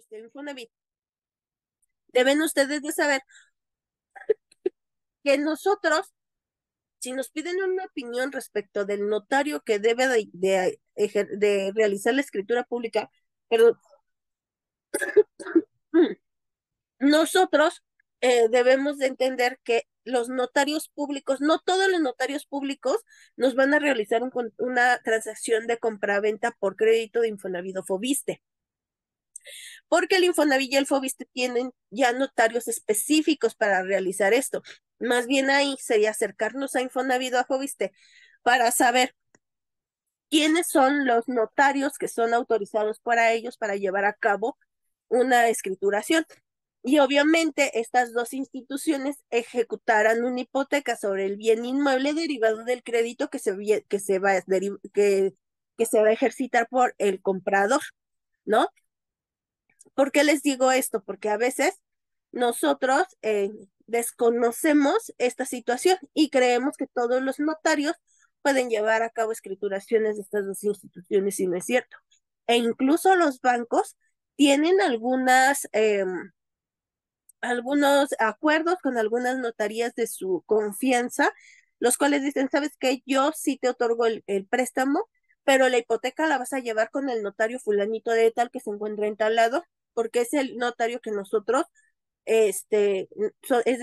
FOVISSSTE, Infonavit, deben ustedes de saber que nosotros, si nos piden una opinión respecto del notario que debe de realizar la escritura pública, perdón, nosotros debemos de entender que los notarios públicos, no todos los notarios públicos nos van a realizar una transacción de compraventa por crédito de Infonavit o FOVISSSTE, porque el Infonavit y el FOVISSSTE tienen ya notarios específicos para realizar esto. Más bien ahí sería acercarnos a Infonavit o a FOVISSSTE para saber quiénes son los notarios que son autorizados para ellos para llevar a cabo una escrituración. Y obviamente estas dos instituciones ejecutarán una hipoteca sobre el bien inmueble derivado del crédito que se va a ejercitar por el comprador, ¿no? ¿Por qué les digo esto? Porque a veces nosotros desconocemos esta situación y creemos que todos los notarios pueden llevar a cabo escrituraciones de estas dos instituciones y no es cierto. E incluso los bancos tienen algunos acuerdos con algunas notarías de su confianza, los cuales dicen, ¿sabes qué? Yo sí te otorgo el préstamo, pero la hipoteca la vas a llevar con el notario fulanito de tal que se encuentra en tal lado, porque es el notario que nosotros, es de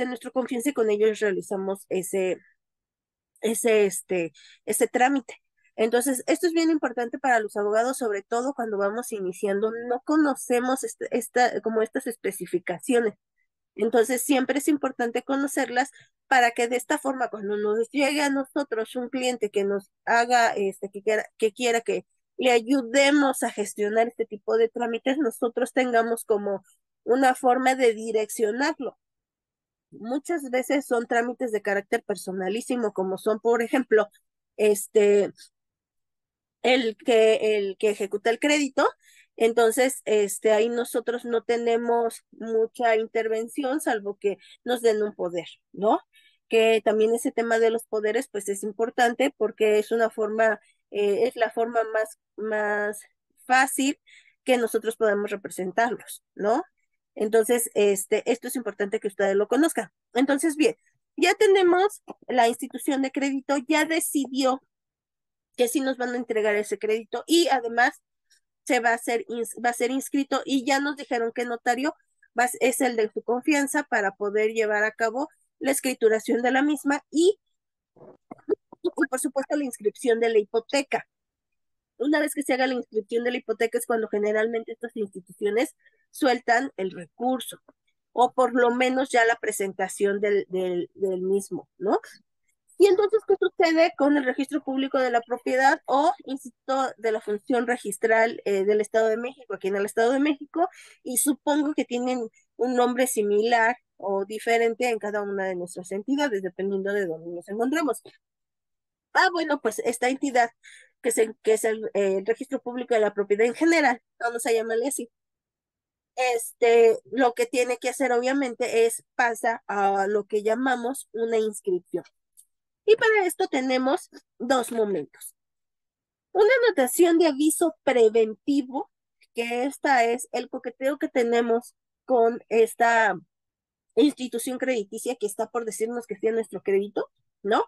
nuestra confianza y con ellos realizamos ese, este, ese trámite. Entonces, esto es bien importante para los abogados, sobre todo cuando vamos iniciando, no conocemos como estas especificaciones. Entonces, siempre es importante conocerlas para que de esta forma, cuando nos llegue a nosotros un cliente que nos haga, que quiera que le ayudemos a gestionar este tipo de trámites, nosotros tengamos como una forma de direccionarlo. Muchas veces son trámites de carácter personalísimo, como son, por ejemplo, este, el que ejecuta el crédito. Entonces, ahí nosotros no tenemos mucha intervención, salvo que nos den un poder, ¿no? Que también ese tema de los poderes, pues es importante porque es la forma más fácil que nosotros podemos representarlos, ¿no? Entonces, esto es importante que ustedes lo conozcan. Entonces, bien, ya tenemos la institución de crédito, ya decidió que sí nos van a entregar ese crédito y además va a ser inscrito y ya nos dijeron que notario es el de su confianza para poder llevar a cabo la escrituración de la misma y por supuesto la inscripción de la hipoteca. Una vez que se haga la inscripción de la hipoteca es cuando generalmente estas instituciones sueltan el recurso o por lo menos ya la presentación del mismo, ¿no? Y entonces, ¿qué sucede con el registro público de la propiedad o Instituto de la Función Registral del Estado de México, aquí en el Estado de México? Y supongo que tienen un nombre similar o diferente en cada una de nuestras entidades, dependiendo de dónde nos encontremos. Bueno, pues esta entidad, que es el registro público de la propiedad en general, vamos a llamarle así, lo que tiene que hacer obviamente es pasa a lo que llamamos una inscripción. Y para esto tenemos dos momentos. Una anotación de aviso preventivo, que esta es el coqueteo que tenemos con esta institución crediticia que está por decirnos que sea nuestro crédito, ¿no?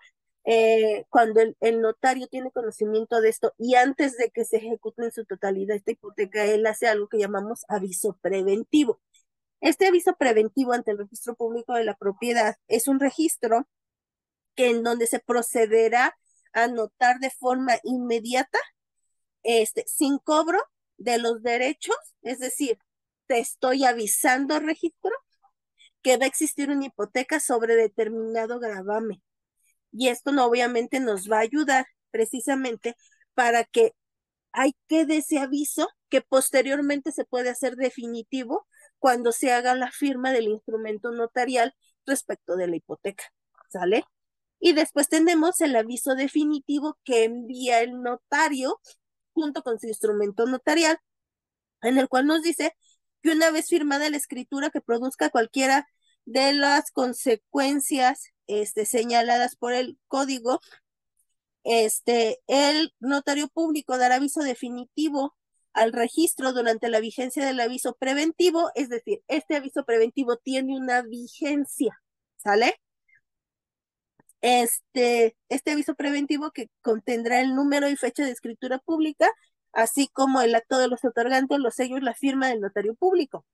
Cuando el notario tiene conocimiento de esto y antes de que se ejecute en su totalidad esta hipoteca, él hace algo que llamamos aviso preventivo. Este aviso preventivo ante el registro público de la propiedad es un registro en donde se procederá a anotar de forma inmediata, sin cobro de los derechos, es decir, te estoy avisando, registro, que va a existir una hipoteca sobre determinado gravamen. Y esto no, obviamente nos va a ayudar precisamente para que hay quede ese aviso que posteriormente se puede hacer definitivo cuando se haga la firma del instrumento notarial respecto de la hipoteca. ¿Sale? Y después tenemos el aviso definitivo que envía el notario junto con su instrumento notarial, en el cual nos dice que una vez firmada la escritura que produzca cualquiera de las consecuencias señaladas por el código, el notario público dará aviso definitivo al registro durante la vigencia del aviso preventivo, es decir, este aviso preventivo tiene una vigencia, ¿sale? Este aviso preventivo que contendrá el número y fecha de escritura pública, así como el acto de los otorgantes, los sellos, la firma del notario público.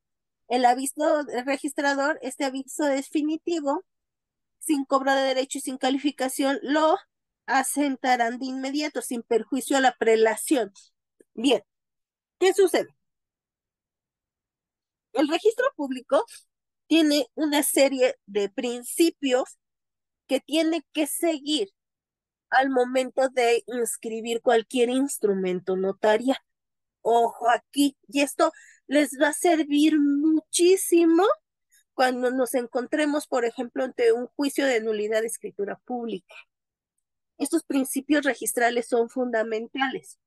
El aviso del registrador, este aviso definitivo, sin cobro de derecho y sin calificación, lo asentarán de inmediato, sin perjuicio a la prelación. Bien, ¿qué sucede? El registro público tiene una serie de principios que tiene que seguir al momento de inscribir cualquier instrumento notarial. Ojo aquí, y esto les va a servir muchísimo cuando nos encontremos, por ejemplo, ante un juicio de nulidad de escritura pública. Estos principios registrales son fundamentales.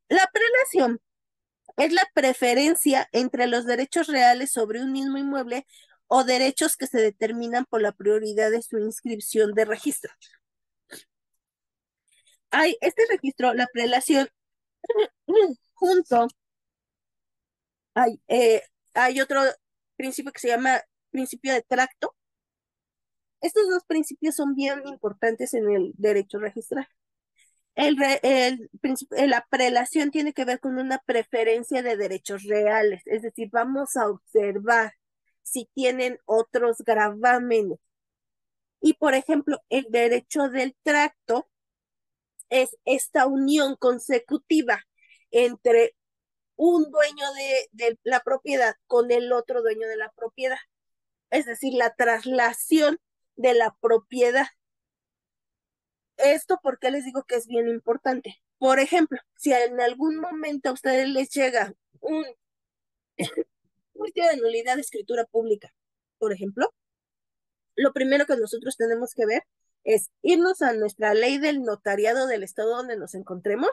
La prelación es la preferencia entre los derechos reales sobre un mismo inmueble o derechos que se determinan por la prioridad de su inscripción de registro. Hay este registro, la prelación, junto, hay, eh, hay otro principio que se llama principio de tracto. Estos dos principios son bien importantes en el derecho registral. La prelación tiene que ver con una preferencia de derechos reales, es decir, vamos a observar si tienen otros gravámenes. Y, por ejemplo, el derecho del tracto es esta unión consecutiva entre un dueño de la propiedad con el otro dueño de la propiedad, es decir, la traslación de la propiedad. Esto porque les digo que es bien importante. Por ejemplo, si en algún momento a ustedes les llega un juicio de nulidad de escritura pública, por ejemplo, lo primero que nosotros tenemos que ver es irnos a nuestra ley del notariado del estado donde nos encontremos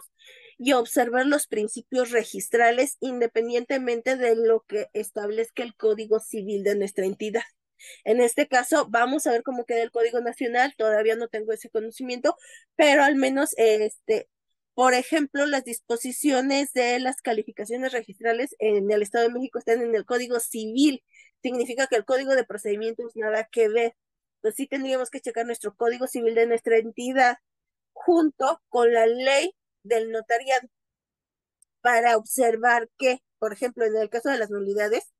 y observar los principios registrales independientemente de lo que establezca el Código Civil de nuestra entidad. En este caso, vamos a ver cómo queda el Código Nacional. Todavía no tengo ese conocimiento, pero al menos, por ejemplo, las disposiciones de las calificaciones registrales en el Estado de México están en el Código Civil. Significa que el Código de Procedimientos nada que ver. Entonces sí tendríamos que checar nuestro Código Civil de nuestra entidad junto con la ley del notariado para observar que, por ejemplo, en el caso de las nulidades,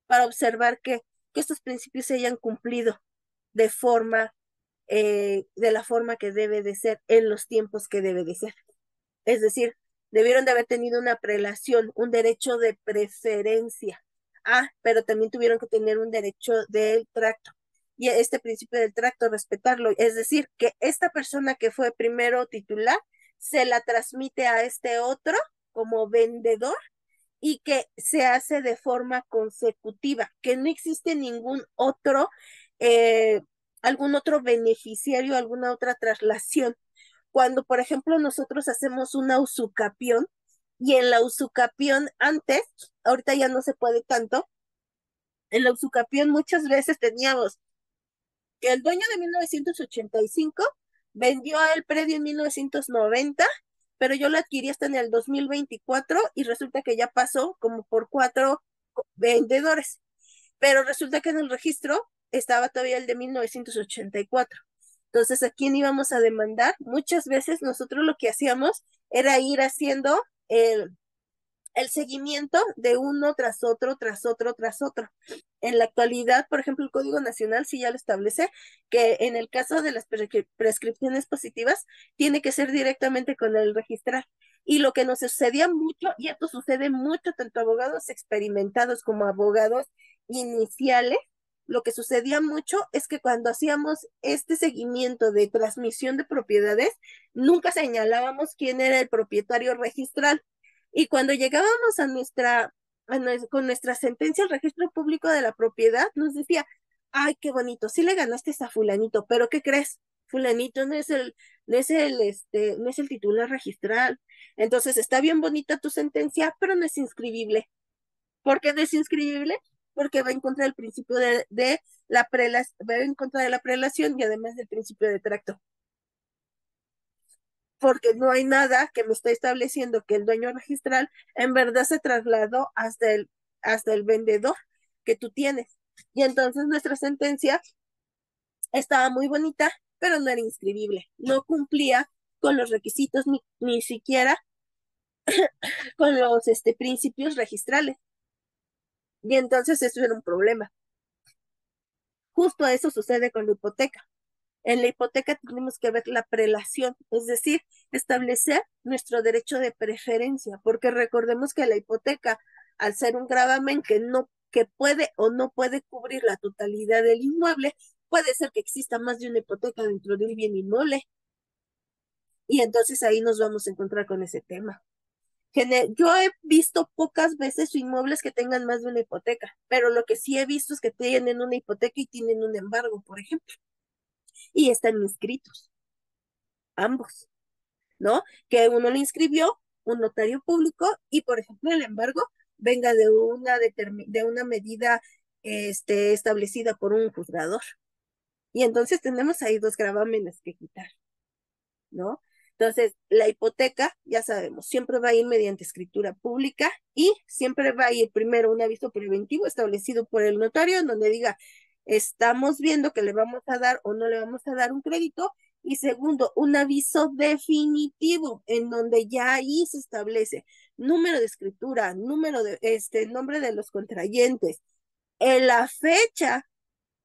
para observar que estos principios se hayan cumplido de forma, de la forma que debe de ser, en los tiempos que debe de ser. Es decir, debieron de haber tenido una prelación, un derecho de preferencia. Ah, pero también tuvieron que tener un derecho del tracto. Y este principio del tracto, respetarlo. Es decir, que esta persona que fue primero titular se la transmite a este otro como vendedor y que se hace de forma consecutiva, que no existe eh, algún otro beneficiario, alguna otra traslación. Cuando, por ejemplo, nosotros hacemos una usucapión y en la usucapión antes, ahorita ya no se puede tanto, en la usucapión muchas veces teníamos que el dueño de 1985 vendió el predio en 1990, pero yo lo adquirí hasta en el 2024 y resulta que ya pasó como por 4 vendedores, pero resulta que en el registro estaba todavía el de 1984. Entonces, ¿a quién íbamos a demandar? Muchas veces nosotros lo que hacíamos era ir haciendo el seguimiento de uno tras otro, tras otro, tras otro. En la actualidad, por ejemplo, el Código Nacional sí ya lo establece, que en el caso de las prescripciones positivas, tiene que ser directamente con el registrar. Y lo que nos sucedía mucho, y esto sucede mucho, tanto abogados experimentados como abogados iniciales, lo que sucedía mucho es que cuando hacíamos este seguimiento de transmisión de propiedades, nunca señalábamos quién era el propietario registral. Y cuando llegábamos con nuestra sentencia al registro público de la propiedad, nos decía, ay, qué bonito, sí le ganaste a fulanito, pero ¿qué crees? Fulanito no es el titular registral. Entonces está bien bonita tu sentencia, pero no es inscribible. ¿Por qué no es inscribible? Porque va en contra del principio de la prelación, va en contra de la prelación y además del principio de tracto. porque no hay nada que me esté estableciendo que el dueño registral en verdad se trasladó hasta el vendedor que tú tienes. Y entonces nuestra sentencia estaba muy bonita, pero no era inscribible. No cumplía con los requisitos ni siquiera con los principios registrales. Y entonces eso era un problema. Justo eso sucede con la hipoteca. En la hipoteca tenemos que ver la prelación, es decir, establecer nuestro derecho de preferencia, porque recordemos que la hipoteca, al ser un gravamen que puede o no puede cubrir la totalidad del inmueble, puede ser que exista más de una hipoteca dentro de un bien inmueble. Y entonces ahí nos vamos a encontrar con ese tema. Yo he visto pocas veces inmuebles que tengan más de una hipoteca, pero lo que sí he visto es que tienen una hipoteca y tienen un embargo, por ejemplo, y están inscritos, ambos, ¿no? Que uno le inscribió un notario público y, por ejemplo, el embargo venga de una medida establecida por un juzgador. Y entonces tenemos ahí dos gravámenes que quitar, ¿no? Entonces, la hipoteca, ya sabemos, siempre va a ir mediante escritura pública y siempre va a ir primero un aviso preventivo establecido por el notario en donde diga, estamos viendo que le vamos a dar o no le vamos a dar un crédito. Y segundo, un aviso definitivo en donde ya ahí se establece número de escritura, nombre de los contrayentes, en la fecha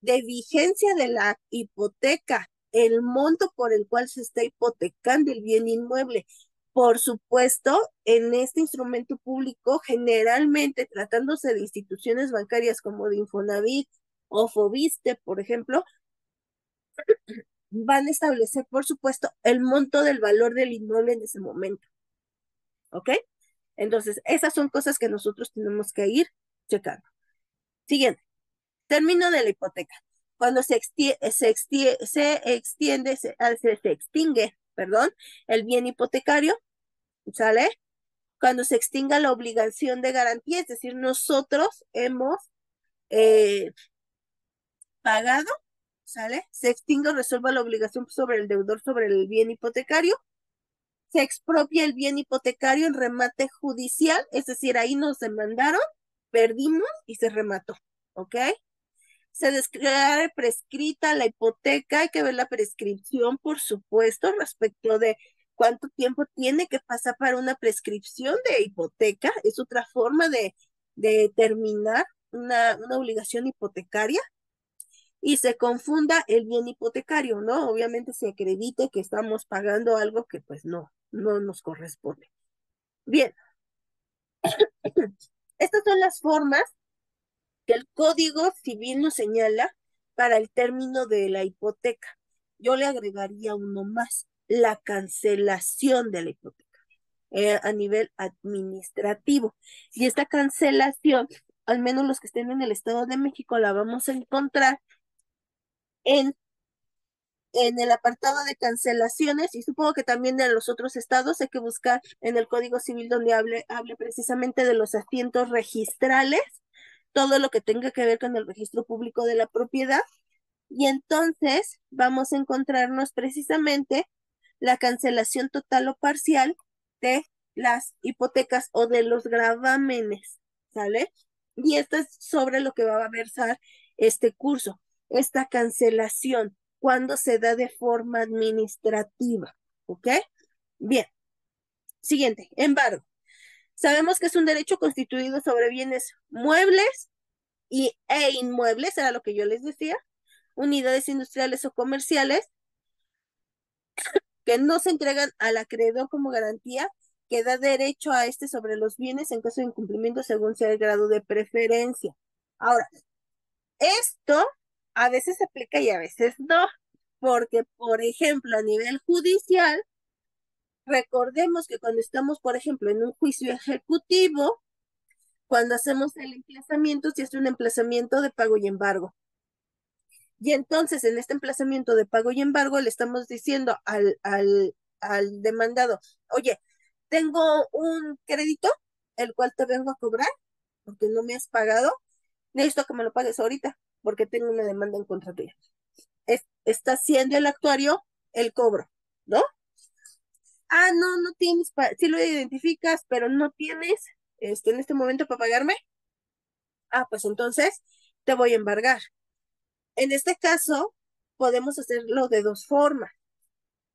de vigencia de la hipoteca, el monto por el cual se está hipotecando el bien inmueble. Por supuesto, en este instrumento público, generalmente tratándose de instituciones bancarias como de Infonavit o Fobiste, por ejemplo, van a establecer, por supuesto, el monto del valor del inmueble en ese momento. ¿Ok? Entonces, esas son cosas que nosotros tenemos que ir checando. Siguiente. Término de la hipoteca. Cuando se extingue, perdón, el bien hipotecario, ¿sale? Cuando se extinga la obligación de garantía, es decir, nosotros hemos eh, pagado, ¿sale? Se extingue o resuelva la obligación sobre el deudor sobre el bien hipotecario. Se expropia el bien hipotecario en remate judicial, es decir, ahí nos demandaron, perdimos y se remató, ¿ok? Se declara prescrita la hipoteca, hay que ver la prescripción, por supuesto, respecto de cuánto tiempo tiene que pasar para una prescripción de hipoteca, es otra forma de determinar una obligación hipotecaria, y se confunda el bien hipotecario, ¿no? Obviamente se acredite que estamos pagando algo que pues no nos corresponde. Bien, estas son las formas que el Código Civil nos señala para el término de la hipoteca. Yo le agregaría uno más, la cancelación de la hipoteca a nivel administrativo. Y esta cancelación, al menos los que estén en el Estado de México, la vamos a encontrar en, en el apartado de cancelaciones y supongo que también en los otros estados hay que buscar en el Código Civil donde hable precisamente de los asientos registrales, todo lo que tenga que ver con el registro público de la propiedad. Y entonces vamos a encontrarnos precisamente la cancelación total o parcial de las hipotecas o de los gravámenes, ¿sale? Y esto es sobre lo que va a versar este curso, esta cancelación, cuando se da de forma administrativa, ¿ok? Bien, siguiente, embargo. Sabemos que es un derecho constituido sobre bienes muebles e inmuebles, era lo que yo les decía, unidades industriales o comerciales que no se entregan al acreedor como garantía, que da derecho a este sobre los bienes en caso de incumplimiento según sea el grado de preferencia. Ahora, esto a veces se aplica y a veces no, porque, por ejemplo, a nivel judicial, recordemos que cuando estamos, por ejemplo, en un juicio ejecutivo, cuando hacemos el emplazamiento, se hace un emplazamiento de pago y embargo. Y entonces, en este emplazamiento de pago y embargo, le estamos diciendo al demandado, oye, tengo un crédito, el cual te vengo a cobrar, porque no me has pagado, necesito que me lo pagues ahorita, porque tengo una demanda en contra tuya. Está haciendo el actuario el cobro, ¿no? no, no tienes, sí lo identificas, pero no tienes, en este momento para pagarme. Pues entonces te voy a embargar. En este caso, podemos hacerlo de dos formas.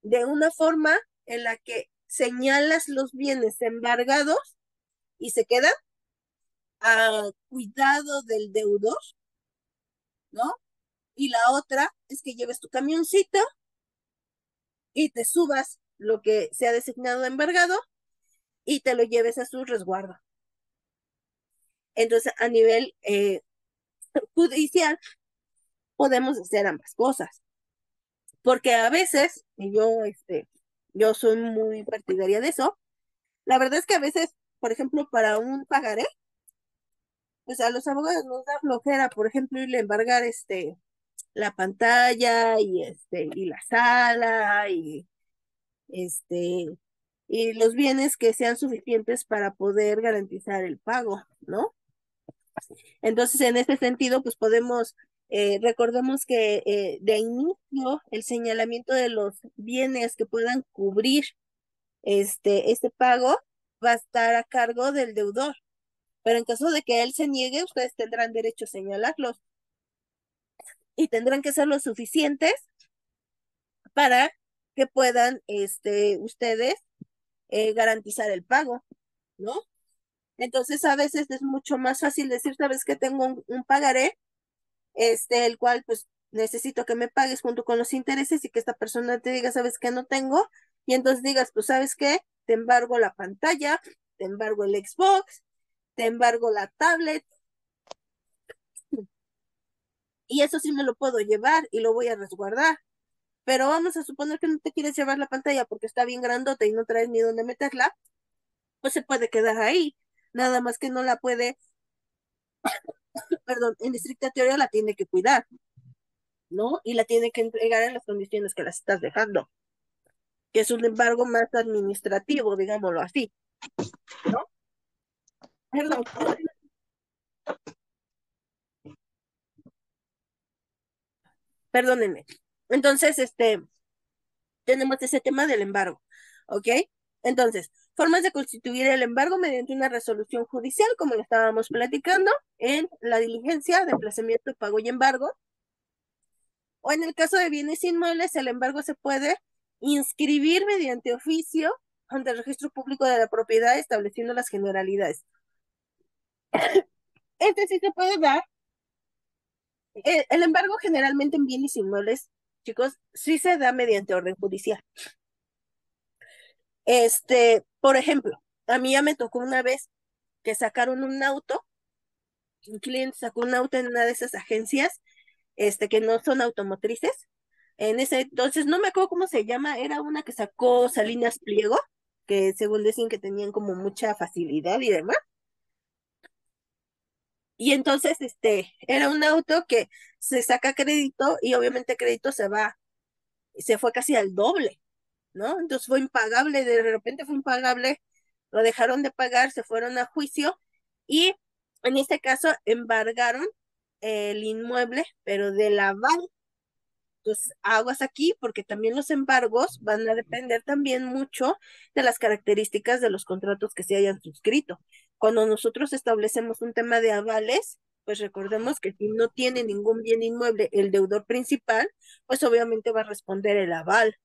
De una forma en la que señalas los bienes embargados y se quedan a cuidado del deudor, ¿no? Y la otra es que lleves tu camioncito y te subas lo que se ha designado embargado y te lo lleves a su resguardo. Entonces, a nivel judicial, podemos hacer ambas cosas. Porque a veces, y yo soy muy partidaria de eso, la verdad es que a veces, por ejemplo, para un pagaré, pues a los abogados nos da flojera, por ejemplo, irle a embargar la pantalla y la sala este y los bienes que sean suficientes para poder garantizar el pago, ¿no? Entonces, en este sentido, pues podemos, recordemos que de inicio el señalamiento de los bienes que puedan cubrir este pago va a estar a cargo del deudor, pero en caso de que él se niegue, ustedes tendrán derecho a señalarlos y tendrán que ser lo suficientes para que puedan ustedes garantizar el pago, ¿no? Entonces a veces es mucho más fácil decir, sabes que tengo un pagaré, el cual pues necesito que me pagues junto con los intereses y que esta persona te diga, sabes que no tengo, y entonces digas, pues sabes qué, te embargo la pantalla, te embargo el Xbox, te embargo la tablet, y eso sí me lo puedo llevar y lo voy a resguardar. Pero vamos a suponer que no te quieres llevar la pantalla porque está bien grandota y no traes ni dónde meterla, pues se puede quedar ahí. Nada más que no la puede, perdón, en estricta teoría la tiene que cuidar, ¿no? Y la tiene que entregar en las condiciones que las estás dejando, que es un embargo más administrativo, digámoslo así, ¿no? Perdón, perdónenme. Entonces, tenemos ese tema del embargo, ¿ok? Entonces, formas de constituir el embargo mediante una resolución judicial, como lo estábamos platicando, en la diligencia de emplazamiento, pago y embargo, o en el caso de bienes inmuebles, el embargo se puede inscribir mediante oficio ante el registro público de la propiedad estableciendo las generalidades. Este sí se puede dar. El embargo generalmente en bienes inmuebles, chicos, sí se da mediante orden judicial. Por ejemplo, a mí ya me tocó una vez que sacaron un auto, un cliente sacó un auto en una de esas agencias, que no son automotrices. En ese entonces, no me acuerdo cómo se llama, era una que sacó Salinas Pliego, que según decían que tenían como mucha facilidad y demás. Y entonces, era un auto que se saca crédito y obviamente crédito se fue casi al doble, ¿no? Entonces fue impagable, de repente fue impagable, lo dejaron de pagar, se fueron a juicio y en este caso embargaron el inmueble, pero del aval. Entonces, aguas aquí porque también los embargos van a depender también mucho de las características de los contratos que se hayan suscrito. Cuando nosotros establecemos un tema de avales, pues recordemos que si no tiene ningún bien inmueble el deudor principal, pues obviamente va a responder el aval.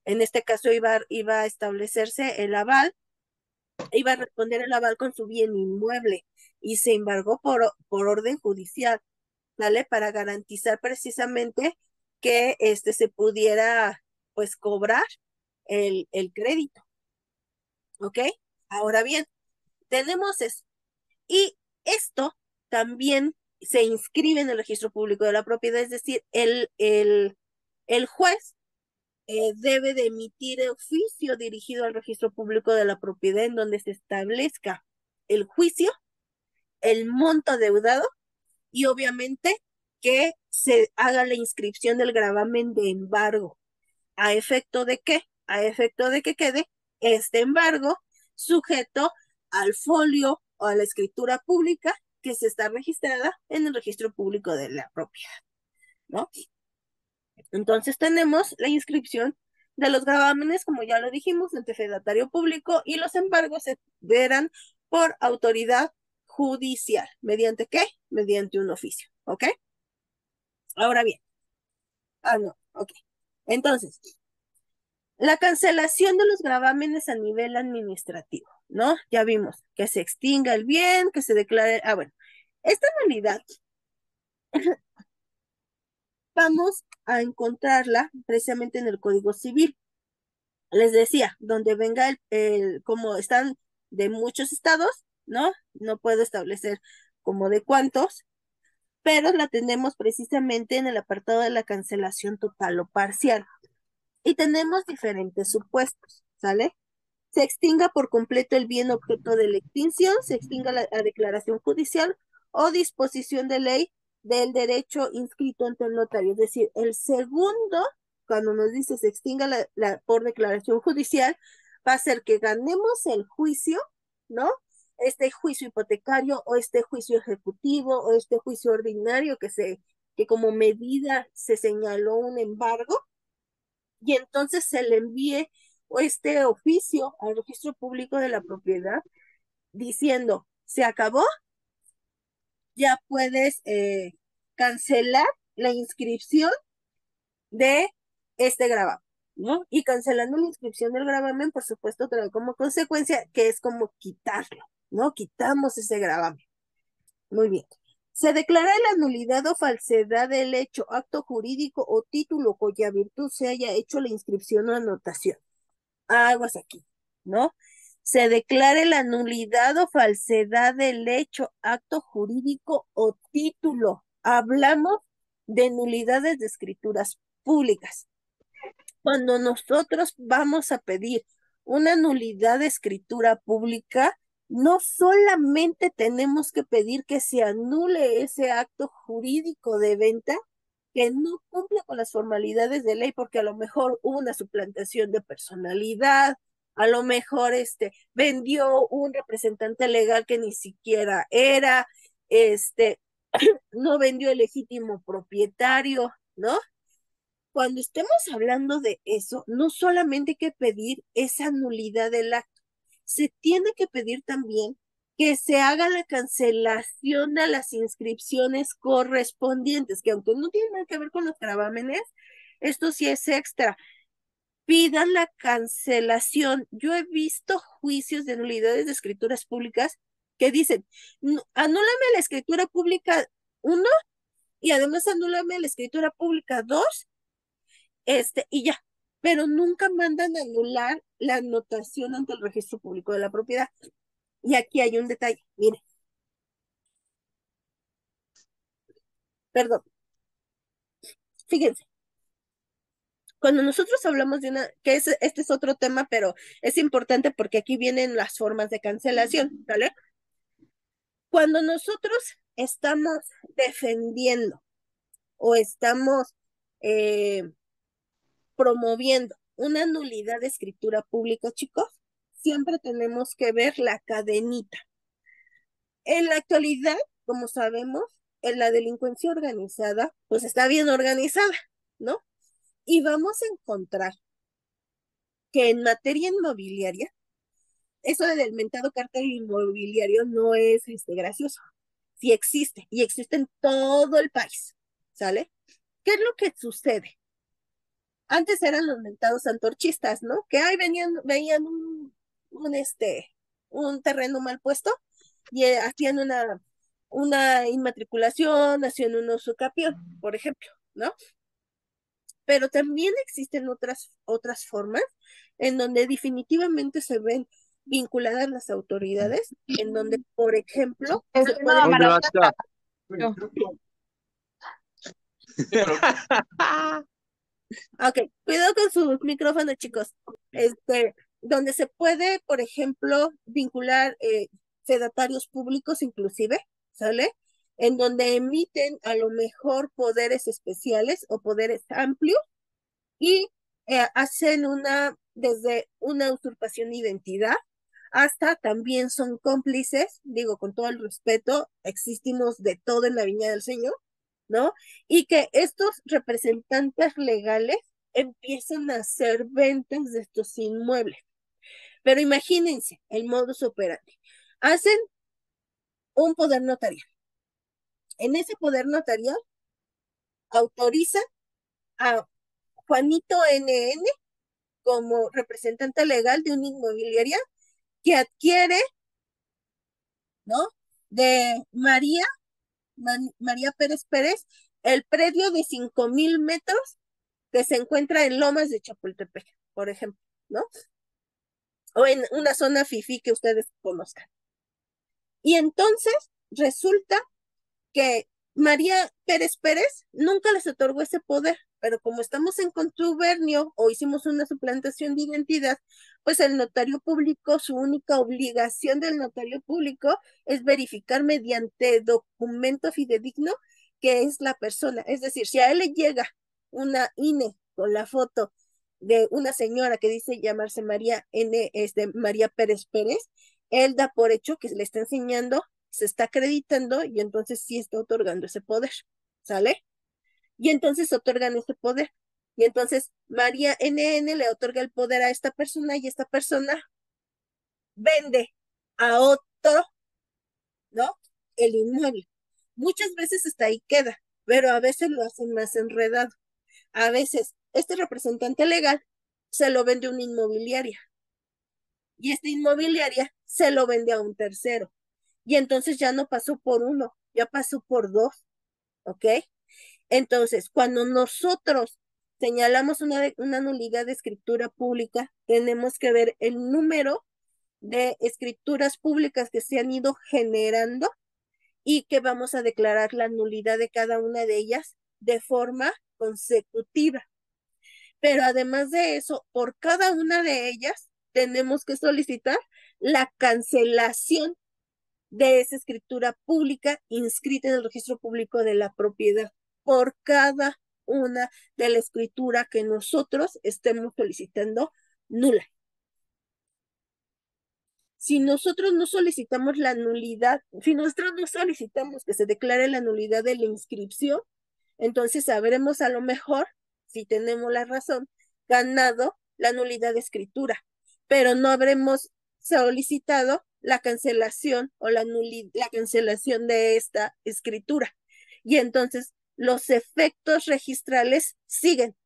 En este caso iba a establecerse el aval, iba a responder el aval con su bien inmueble y se embargó por orden judicial, ¿vale? Para garantizar precisamente que se pudiera pues cobrar el crédito, ¿ok? Ahora bien, tenemos eso. Y esto también se inscribe en el registro público de la propiedad, es decir, el juez debe de emitir oficio dirigido al registro público de la propiedad en donde se establezca el juicio, el monto deudado y obviamente que se haga la inscripción del gravamen de embargo. ¿A efecto de qué? A efecto de que quede este embargo sujeto al folio o a la escritura pública que se está registrada en el registro público de la propiedad, ¿no? Entonces tenemos la inscripción de los gravámenes, como ya lo dijimos, ante fedatario público, y los embargos se verán por autoridad judicial. ¿Mediante qué? Mediante un oficio, ¿ok? Ahora bien. No, ok. Entonces, la cancelación de los gravámenes a nivel administrativo, ¿no? Ya vimos que se extinga el bien, que se declare. Bueno, esta nulidad vamos a encontrarla precisamente en el Código Civil. Les decía, donde venga como están de muchos estados, ¿no? No puedo establecer como de cuántos, pero la tenemos precisamente en el apartado de la cancelación total o parcial. Y tenemos diferentes supuestos, ¿sale? Se extinga por completo el bien objeto de la extinción, se extinga la declaración judicial o disposición de ley del derecho inscrito ante el notario. Es decir, el segundo, cuando nos dice se extinga por declaración judicial, va a ser que ganemos el juicio, ¿no? Este juicio hipotecario o este juicio ejecutivo o este juicio ordinario que como medida se señaló un embargo, y entonces se le envíe este oficio al registro público de la propiedad diciendo, se acabó, ya puedes cancelar la inscripción de este gravamen, ¿no? Y cancelando la inscripción del gravamen, por supuesto, trae como consecuencia que es como quitarlo, ¿no? Quitamos ese gravamen. Muy bien. Se declara la nulidad o falsedad del hecho, acto jurídico o título cuya virtud se haya hecho la inscripción o anotación. Aguas aquí, ¿no? Se declare la nulidad o falsedad del hecho, acto jurídico o título. Hablamos de nulidades de escrituras públicas. Cuando nosotros vamos a pedir una nulidad de escritura pública, no solamente tenemos que pedir que se anule ese acto jurídico de venta que no cumple con las formalidades de ley, porque a lo mejor hubo una suplantación de personalidad, a lo mejor vendió un representante legal que ni siquiera era, no vendió el legítimo propietario, ¿no? Cuando estemos hablando de eso, no solamente hay que pedir esa nulidad del acto, se tiene que pedir también que se haga la cancelación de las inscripciones correspondientes, que aunque no tiene nada que ver con los gravámenes, esto sí es extra. Pidan la cancelación. Yo he visto juicios de nulidades de escrituras públicas que dicen, anúlame la escritura pública 1 y además anúlame la escritura pública 2 y ya, pero nunca mandan a anular la anotación ante el registro público de la propiedad. Y aquí hay un detalle, mire, perdón, fíjense, cuando nosotros hablamos de este es otro tema, pero es importante porque aquí vienen las formas de cancelación, ¿vale? Cuando nosotros estamos defendiendo o estamos promoviendo una nulidad de escritura pública, chicos, siempre tenemos que ver la cadenita. En la actualidad, como sabemos, en la delincuencia organizada, pues está bien organizada, ¿no? Y vamos a encontrar que en materia inmobiliaria, eso del mentado cártel inmobiliario no es gracioso. Sí existe, y existe en todo el país, ¿sale? ¿Qué es lo que sucede? Antes eran los mentados antorchistas, ¿no? Que ahí veían un terreno mal puesto y hacían una inmatriculación, hacían un usucapión, por ejemplo, ¿no? Pero también existen otras formas en donde definitivamente se ven vinculadas las autoridades, en donde, por ejemplo, se puede... Ok, cuidado con sus micrófonos, chicos. Donde se puede, por ejemplo, vincular fedatarios públicos inclusive, ¿sale? En donde emiten a lo mejor poderes especiales o poderes amplios y hacen desde una usurpación de identidad hasta también son cómplices, digo con todo el respeto, existimos de todo en la Viña del Señor, ¿no? Y que estos representantes legales empiezan a hacer ventas de estos inmuebles. Pero imagínense el modus operandi. Hacen un poder notarial. En ese poder notarial autoriza a Juanito NN como representante legal de una inmobiliaria que adquiere, ¿no? De María Pérez Pérez, el predio de 5,000 metros que se encuentra en Lomas de Chapultepec, por ejemplo, ¿no? O en una zona fifí que ustedes conozcan. Y entonces resulta que María Pérez Pérez nunca les otorgó ese poder, pero como estamos en contubernio o hicimos una suplantación de identidad, pues el notario público, su única obligación del notario público es verificar mediante documento fidedigno que es la persona. Es decir, si a él le llega una INE con la foto de una señora que dice llamarse María N, María Pérez Pérez, él da por hecho que le está enseñando, se está acreditando y entonces sí está otorgando ese poder, ¿sale? Y entonces otorgan ese poder. Y entonces María NN le otorga el poder a esta persona y esta persona vende a otro, ¿no? El inmueble. Muchas veces hasta ahí queda, pero a veces lo hacen más enredado. A veces este representante legal se lo vende a una inmobiliaria y esta inmobiliaria se lo vende a un tercero. Y entonces ya no pasó por uno, ya pasó por dos, ¿ok? Entonces, cuando nosotros señalamos una nulidad de escritura pública, tenemos que ver el número de escrituras públicas que se han ido generando y que vamos a declarar la nulidad de cada una de ellas de forma consecutiva. Pero además de eso, por cada una de ellas tenemos que solicitar la cancelación de esa escritura pública inscrita en el registro público de la propiedad por cada una de la escritura que nosotros estemos solicitando nula. Si nosotros no solicitamos la nulidad, si nosotros no solicitamos que se declare la nulidad de la inscripción, entonces sabremos a lo mejor, si tenemos la razón, ganado la nulidad de escritura, pero no habremos solicitado la cancelación o la cancelación de esta escritura. Y entonces los efectos registrales siguen.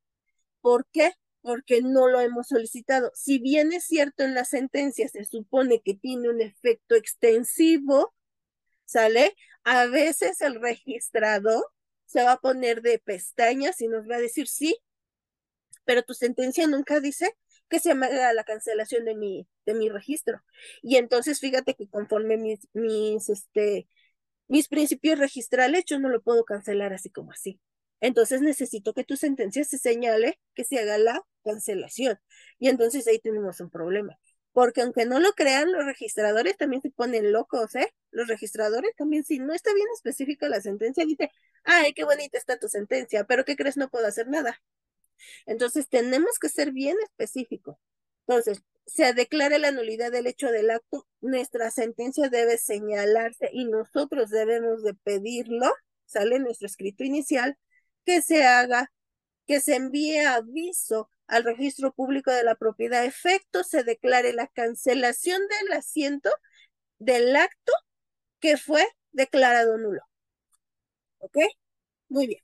¿Por qué? Porque no lo hemos solicitado. Si bien es cierto en la sentencia se supone que tiene un efecto extensivo, ¿sale? A veces el registrador se va a poner de pestañas y nos va a decir sí, pero tu sentencia nunca dice que se me haga la cancelación de mi registro. Y entonces fíjate que conforme mis principios registrales, yo no lo puedo cancelar así como así. Entonces necesito que tu sentencia se señale que se haga la cancelación. Y entonces ahí tenemos un problema. Porque aunque no lo crean, los registradores también se ponen locos, ¿eh? Los registradores también, si no está bien específica la sentencia, dice, ay, qué bonita está tu sentencia, pero ¿qué crees? No puedo hacer nada. Entonces tenemos que ser bien específicos. Entonces, se declara la nulidad del hecho del acto, nuestra sentencia debe señalarse y nosotros debemos de pedirlo, sale nuestro escrito inicial, que se haga, que se envíe aviso al registro público de la propiedad, efecto se declare la cancelación del asiento del acto que fue declarado nulo. ¿Ok? Muy bien.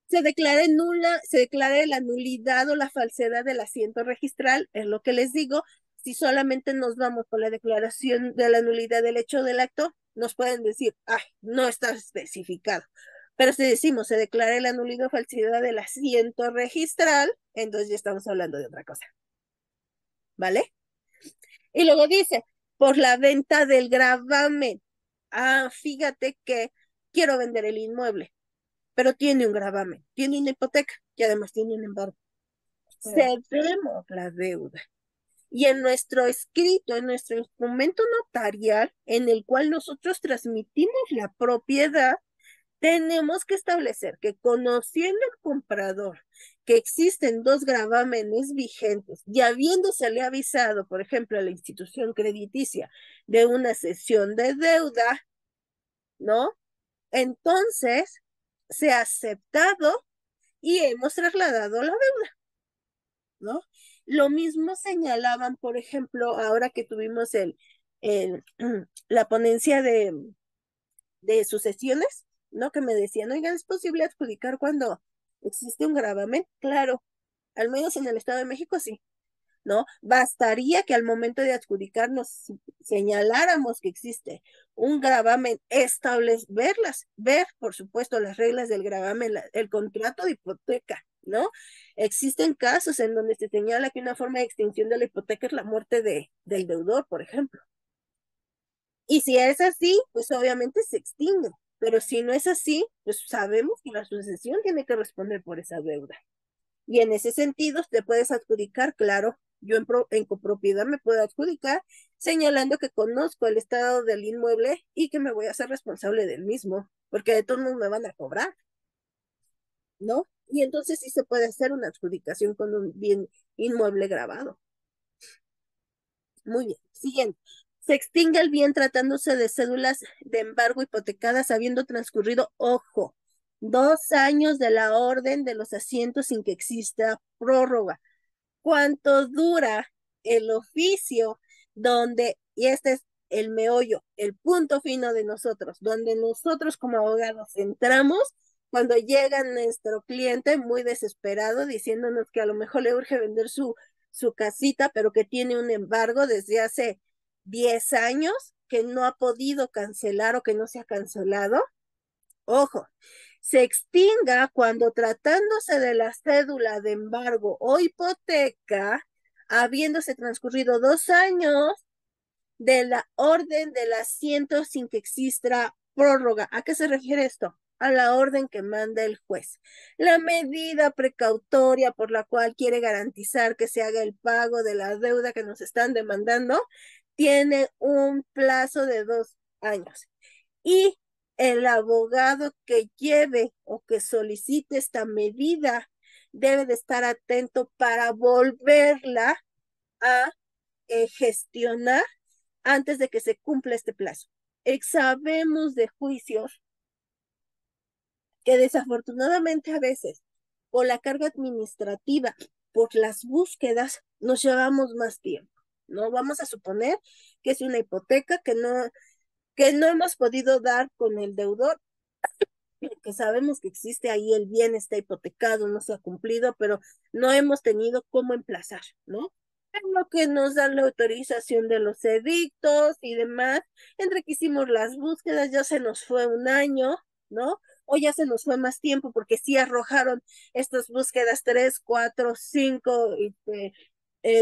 Se declare la nulidad o la falsedad del asiento registral, es lo que les digo. Si solamente nos vamos por la declaración de la nulidad del hecho del acto, nos pueden decir, ay, no está especificado. Pero si decimos se declare la nulidad o falsedad del asiento registral, entonces ya estamos hablando de otra cosa. ¿Vale? Y luego dice, por la venta del gravamen. Ah, fíjate que quiero vender el inmueble, pero tiene un gravamen, tiene una hipoteca y además tiene un embargo. Cedemos la deuda. Y en nuestro escrito, en nuestro instrumento notarial, en el cual nosotros transmitimos la propiedad, tenemos que establecer que conociendo el comprador que existen dos gravámenes vigentes y habiéndosele avisado, por ejemplo, a la institución crediticia de una cesión de deuda, ¿no? Entonces, se ha aceptado y hemos trasladado la deuda. ¿no? Lo mismo señalaban, por ejemplo, ahora que tuvimos el la ponencia de sucesiones, ¿no? Que me decían, oigan, ¿es posible adjudicar cuando existe un gravamen? Claro, al menos en el Estado de México sí, ¿no? Bastaría que al momento de adjudicarnos señaláramos que existe un gravamen, ver, por supuesto, las reglas del gravamen, el contrato de hipoteca, ¿no? Existen casos en donde se señala que una forma de extinción de la hipoteca es la muerte del deudor, por ejemplo. Y si es así, pues obviamente se extingue. Pero si no es así, pues sabemos que la sucesión tiene que responder por esa deuda. Y en ese sentido, te puedes adjudicar, claro, yo en copropiedad me puedo adjudicar señalando que conozco el estado del inmueble y que me voy a hacer responsable del mismo, porque de todos modos me van a cobrar, ¿no? Y entonces sí se puede hacer una adjudicación con un bien inmueble grabado. Muy bien. Siguiente. Se extingue el bien tratándose de cédulas de embargo hipotecadas habiendo transcurrido, ojo, 2 años de la orden de los asientos sin que exista prórroga. ¿Cuánto dura el oficio donde, y este es el meollo, el punto fino de nosotros, donde nosotros como abogados entramos cuando llega nuestro cliente muy desesperado diciéndonos que a lo mejor le urge vender su casita, pero que tiene un embargo desde hace 10 años que no ha podido cancelar o que no se ha cancelado? Ojo, se extinga cuando tratándose de la cédula de embargo o hipoteca, habiéndose transcurrido 2 años de la orden del asiento sin que exista prórroga. ¿A qué se refiere esto? A la orden que manda el juez. La medida precautoria por la cual quiere garantizar que se haga el pago de la deuda que nos están demandando tiene un plazo de 2 años. Y el abogado que lleve o que solicite esta medida debe de estar atento para volverla a gestionar antes de que se cumpla este plazo. Sabemos de juicios que desafortunadamente a veces por la carga administrativa, por las búsquedas, nos llevamos más tiempo. No vamos a suponer que es una hipoteca que no hemos podido dar con el deudor, que sabemos que existe ahí, el bien está hipotecado, no se ha cumplido, pero no hemos tenido cómo emplazar, ¿no? En lo que nos dan la autorización de los edictos y demás, entre que hicimos las búsquedas, ya se nos fue un año, ¿no? O ya se nos fue más tiempo, porque sí arrojaron estas búsquedas 3, 4, 5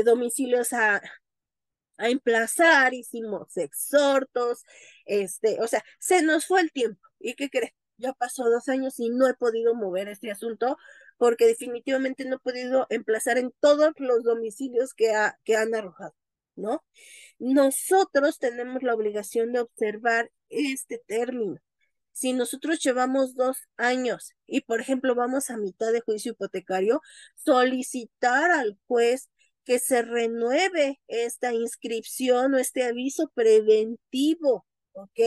domicilios a emplazar, hicimos exhortos, o sea, se nos fue el tiempo. ¿Y qué crees? Ya pasó 2 años y no he podido mover este asunto porque definitivamente no he podido emplazar en todos los domicilios que han arrojado, ¿no? Nosotros tenemos la obligación de observar este término. Si nosotros llevamos 2 años y, por ejemplo, vamos a mitad de juicio hipotecario, solicitar al juez que se renueve esta inscripción o este aviso preventivo, ¿ok?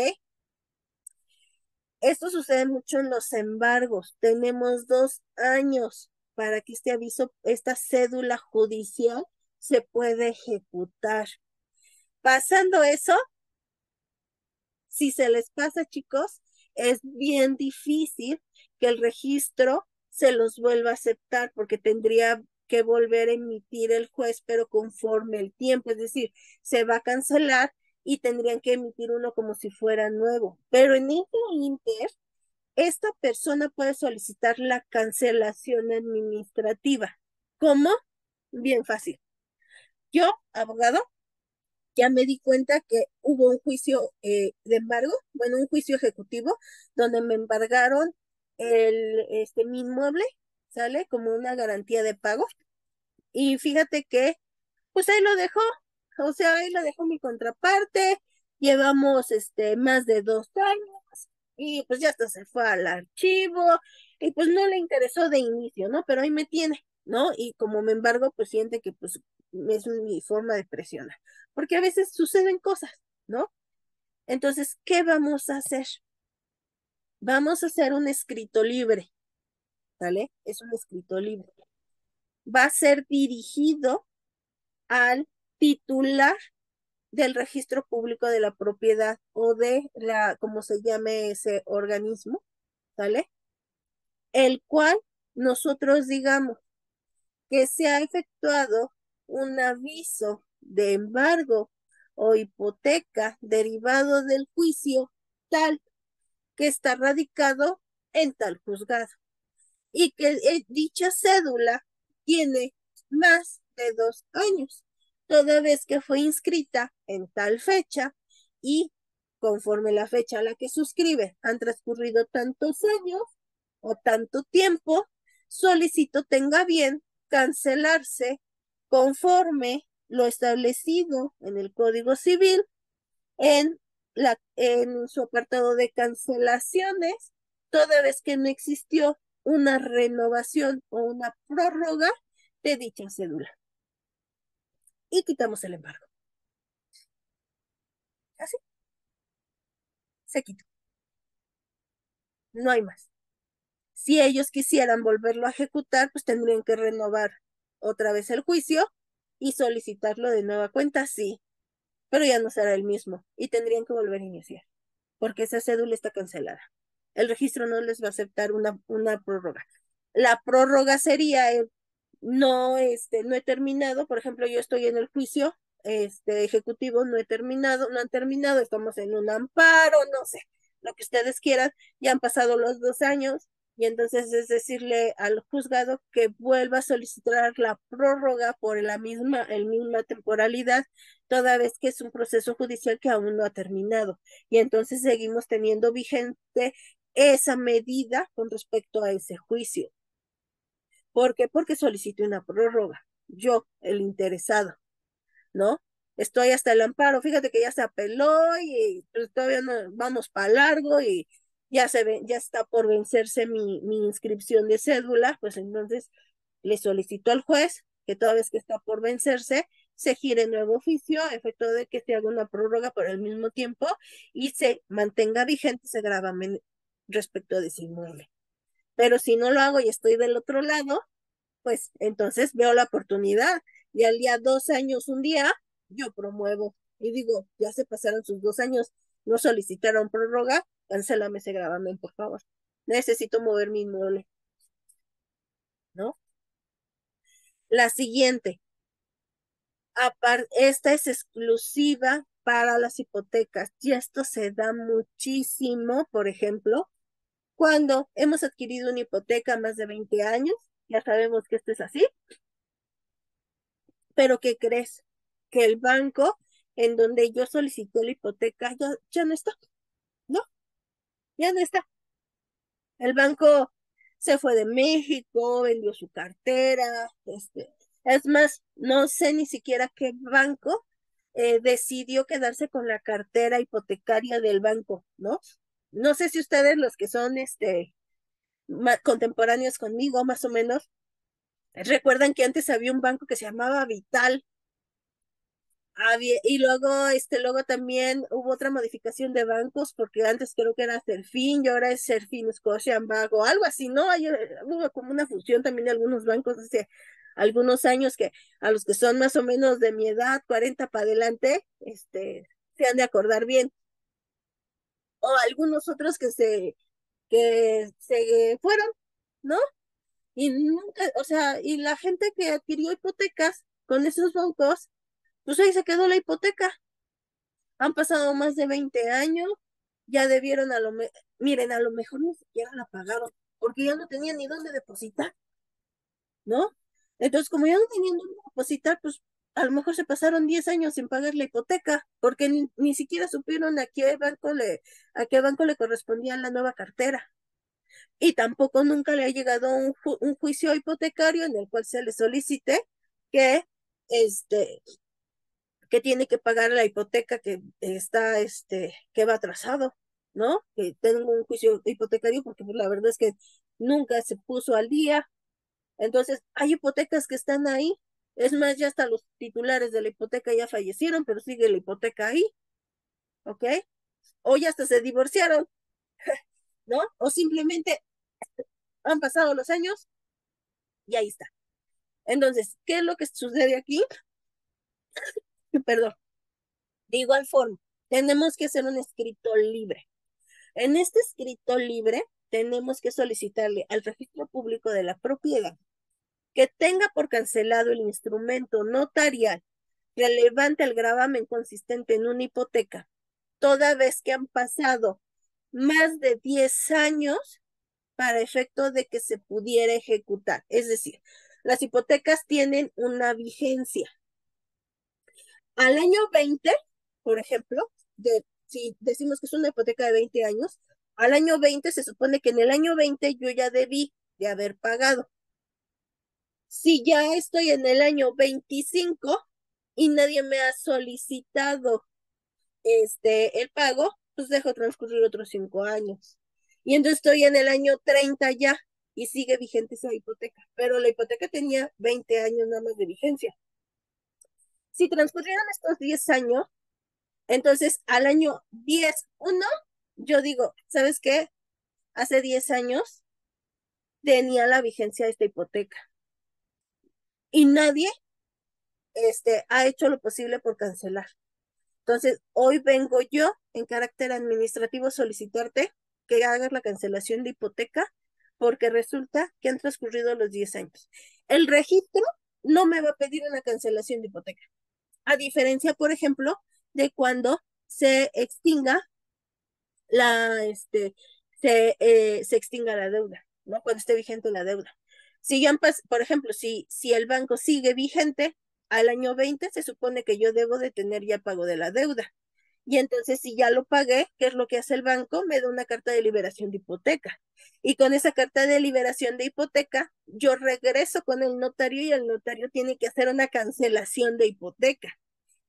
Esto sucede mucho en los embargos. Tenemos 2 años para que este aviso, esta cédula judicial se pueda ejecutar. Pasando eso, si se les pasa, chicos, es bien difícil que el registro se los vuelva a aceptar porque tendría que volver a emitir el juez, pero conforme el tiempo, es decir, se va a cancelar y tendrían que emitir uno como si fuera nuevo. Pero en este inter, esta persona puede solicitar la cancelación administrativa. ¿Cómo? Bien fácil. Yo, abogado, ya me di cuenta que hubo un juicio de embargo, bueno, un juicio ejecutivo, donde me embargaron mi inmueble, ¿sale? Como una garantía de pago. Y fíjate que, pues ahí lo dejó, o sea, ahí lo dejó mi contraparte, llevamos más de 2 años, y pues ya hasta se fue al archivo, y pues no le interesó de inicio, ¿no? Pero ahí me tiene, ¿no? Y como me embargo, pues siente que pues es mi forma de presionar, porque a veces suceden cosas, ¿no? Entonces, ¿qué vamos a hacer? Vamos a hacer un escrito libre, ¿vale? Es un escrito libre. va a ser dirigido al titular del registro público de la propiedad o de la, como se llame ese organismo, ¿vale? El cual nosotros digamos que se ha efectuado un aviso de embargo o hipoteca derivado del juicio tal que está radicado en tal juzgado y que dicha cédula tiene más de 2 años, toda vez que fue inscrita en tal fecha y conforme la fecha a la que suscribe han transcurrido tantos años o tanto tiempo, solicito tenga bien cancelarse conforme lo establecido en el Código Civil en su apartado de cancelaciones, toda vez que no existió una renovación o una prórroga de dicha cédula. Y quitamos el embargo. Así, se quitó. No hay más. Si ellos quisieran volverlo a ejecutar, pues tendrían que renovar otra vez el juicio y solicitarlo de nueva cuenta, sí, pero ya no será el mismo y tendrían que volver a iniciar, porque esa cédula está cancelada. El registro no les va a aceptar una prórroga. La prórroga sería no, no he terminado, por ejemplo, yo estoy en el juicio ejecutivo, no he terminado, no han terminado, estamos en un amparo, no sé, lo que ustedes quieran, ya han pasado los 2 años, y entonces es decirle al juzgado que vuelva a solicitar la prórroga por el misma temporalidad, toda vez que es un proceso judicial que aún no ha terminado. Y entonces seguimos teniendo vigente esa medida con respecto a ese juicio. ¿Por qué? Porque solicité una prórroga. Yo, el interesado, ¿no? Estoy hasta el amparo. Fíjate que ya se apeló y pues, todavía no vamos para largo y ya está por vencerse mi inscripción de cédula. Pues entonces le solicito al juez que toda vez que está por vencerse, se gire nuevo oficio a efecto de que se haga una prórroga por el mismo tiempo y se mantenga vigente ese gravamen respecto de ese inmueble. Pero si no lo hago y estoy del otro lado, pues entonces veo la oportunidad y al día 2 años, un día, yo promuevo y digo, ya se pasaron sus 2 años, no solicitaron prórroga, cancélame ese gravamen, por favor. Necesito mover mi inmueble, ¿no? La siguiente, esta es exclusiva para las hipotecas y esto se da muchísimo, por ejemplo, cuando hemos adquirido una hipoteca más de 20 años, ya sabemos que esto es así, pero ¿qué crees? Que el banco en donde yo solicité la hipoteca ya no está, ¿no? Ya no está. El banco se fue de México, vendió su cartera, es más, no sé ni siquiera qué banco decidió quedarse con la cartera hipotecaria del banco, ¿no? No sé si ustedes los que son contemporáneos conmigo, más o menos, recuerdan que antes había un banco que se llamaba Vital. Y luego también hubo otra modificación de bancos, porque antes creo que era Serfín y ahora es Serfín Scotiabank o algo así, ¿no? Hubo como una fusión también de algunos bancos hace algunos años que a los que son más o menos de mi edad, 40 para adelante, se han de acordar bien. O algunos otros que se fueron, ¿no? Y nunca, o sea, y la gente que adquirió hipotecas con esos bancos, pues ahí se quedó la hipoteca. Han pasado más de 20 años, ya debieron miren, a lo mejor ni siquiera la pagaron, porque ya no tenían ni dónde depositar, ¿no? Entonces, como ya no tenían dónde depositar, pues a lo mejor se pasaron 10 años sin pagar la hipoteca, porque ni siquiera supieron a qué banco le correspondía la nueva cartera. Y tampoco nunca le ha llegado un juicio hipotecario en el cual se le solicite que este, que tiene que pagar la hipoteca que va atrasado, ¿no? Que tengo un juicio hipotecario porque pues, la verdad es que nunca se puso al día. Entonces, hay hipotecas que están ahí. Es más, ya hasta los titulares de la hipoteca ya fallecieron, pero sigue la hipoteca ahí, ¿ok? O ya hasta se divorciaron, ¿no? O simplemente han pasado los años y ahí está. Entonces, ¿qué es lo que sucede aquí? Perdón. De igual forma, tenemos que hacer un escrito libre. En este escrito libre, tenemos que solicitarle al registro público de la propiedad que tenga por cancelado el instrumento notarial relevante al gravamen consistente en una hipoteca, toda vez que han pasado más de 10 años para efecto de que se pudiera ejecutar. Es decir, las hipotecas tienen una vigencia. Al año 20, por ejemplo, si decimos que es una hipoteca de 20 años, al año 20 se supone que en el año 20 yo ya debí de haber pagado. Si ya estoy en el año 25 y nadie me ha solicitado el pago, pues dejo transcurrir otros 5 años. Y entonces estoy en el año 30 ya y sigue vigente esa hipoteca, pero la hipoteca tenía 20 años nada más de vigencia. Si transcurrieron estos 10 años, entonces al año 10-1, yo digo, ¿sabes qué? Hace 10 años tenía la vigencia de esta hipoteca y nadie ha hecho lo posible por cancelar. Entonces, hoy vengo yo en carácter administrativo a solicitarte que hagas la cancelación de hipoteca porque resulta que han transcurrido los 10 años. El registro no me va a pedir una cancelación de hipoteca, a diferencia, por ejemplo, de cuando se extinga se extinga la deuda, ¿no? Cuando esté vigente la deuda. Si ya, por ejemplo, si el banco sigue vigente al año 20, se supone que yo debo de tener ya pago de la deuda. Y entonces, si ya lo pagué, ¿qué es lo que hace el banco? Me da una carta de liberación de hipoteca. Y con esa carta de liberación de hipoteca, yo regreso con el notario y el notario tiene que hacer una cancelación de hipoteca.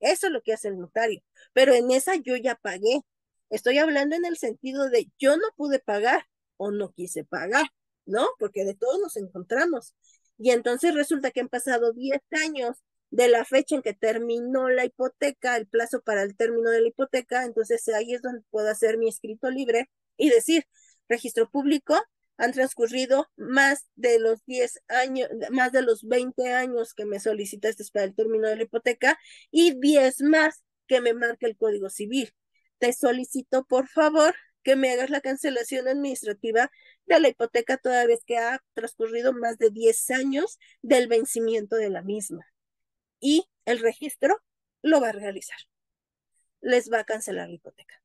Eso es lo que hace el notario. Pero en esa yo ya pagué. Estoy hablando en el sentido de yo no pude pagar o no quise pagar, ¿no? Porque de todos nos encontramos. Y entonces resulta que han pasado 10 años de la fecha en que terminó la hipoteca, el plazo para el término de la hipoteca, entonces ahí es donde puedo hacer mi escrito libre y decir, registro público, han transcurrido más de los 10 años, más de los 20 años que me solicitaste para el término de la hipoteca y 10 más que me marca el Código Civil. Te solicito, por favor, que me hagas la cancelación administrativa de la hipoteca toda vez que ha transcurrido más de 10 años del vencimiento de la misma. Y el registro lo va a realizar. Les va a cancelar la hipoteca.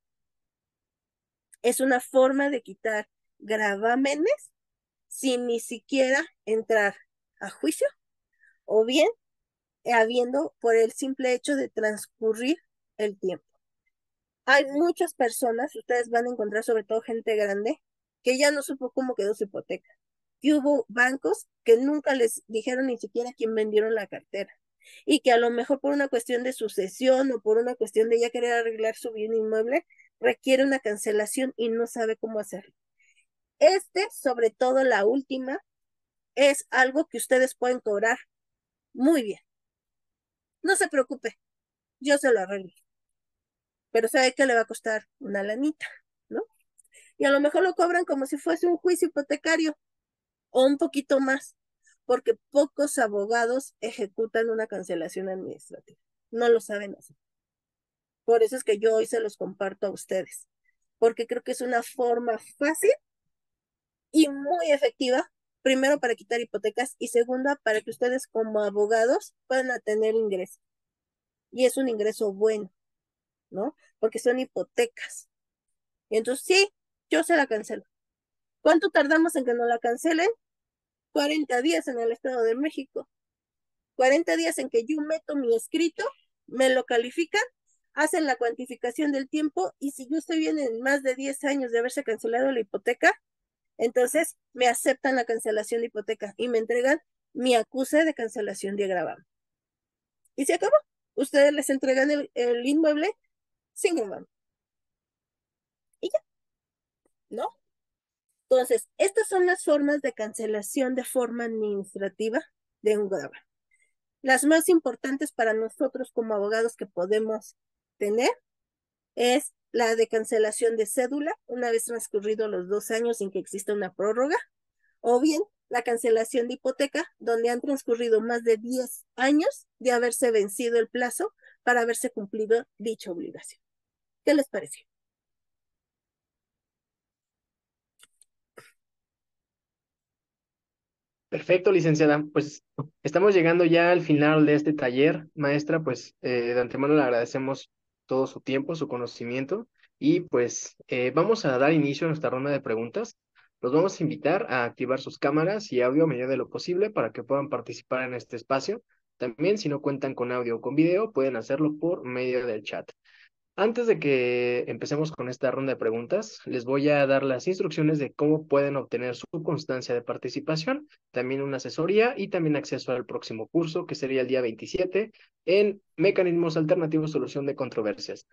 Es una forma de quitar gravámenes sin ni siquiera entrar a juicio o bien habiendo por el simple hecho de transcurrir el tiempo. Hay muchas personas, ustedes van a encontrar sobre todo gente grande, que ya no supo cómo quedó su hipoteca. Y hubo bancos que nunca les dijeron ni siquiera a quién vendieron la cartera. Y que a lo mejor por una cuestión de sucesión o por una cuestión de ya querer arreglar su bien inmueble, requiere una cancelación y no sabe cómo hacerlo. Sobre todo la última, es algo que ustedes pueden cobrar muy bien. No se preocupe, yo se lo arreglo. Pero sabe que le va a costar una lanita, ¿no? Y a lo mejor lo cobran como si fuese un juicio hipotecario o un poquito más, porque pocos abogados ejecutan una cancelación administrativa. No lo saben hacer. Por eso es que yo hoy se los comparto a ustedes, porque creo que es una forma fácil y muy efectiva, primero para quitar hipotecas y segunda para que ustedes como abogados puedan tener ingreso. Y es un ingreso bueno, ¿no? Porque son hipotecas. Y entonces sí, yo se la cancelo. ¿Cuánto tardamos en que nos la cancelen? 40 días en el Estado de México. 40 días en que yo meto mi escrito, me lo califican, hacen la cuantificación del tiempo y si yo estoy bien en más de 10 años de haberse cancelado la hipoteca, entonces me aceptan la cancelación de hipoteca y me entregan mi acuse de cancelación de gravamen. Y se acabó. Ustedes les entregan el inmueble sin gravamen. Y ya, ¿no? Entonces, estas son las formas de cancelación de forma administrativa de un gravamen. Las más importantes para nosotros como abogados que podemos tener es la de cancelación de cédula una vez transcurridos los 2 años sin que exista una prórroga, o bien la cancelación de hipoteca, donde han transcurrido más de 10 años de haberse vencido el plazo para haberse cumplido dicha obligación. ¿Qué les pareció? Perfecto, licenciada. Pues estamos llegando ya al final de este taller, maestra. Pues de antemano le agradecemos todo su tiempo, su conocimiento y pues vamos a dar inicio a nuestra ronda de preguntas. Los vamos a invitar a activar sus cámaras y audio a medida de lo posible para que puedan participar en este espacio. También, si no cuentan con audio o con video, pueden hacerlo por medio del chat. Antes de que empecemos con esta ronda de preguntas, les voy a dar las instrucciones de cómo pueden obtener su constancia de participación, también una asesoría y también acceso al próximo curso, que sería el día 27, en Mecanismos Alternativos Solución de Controversias.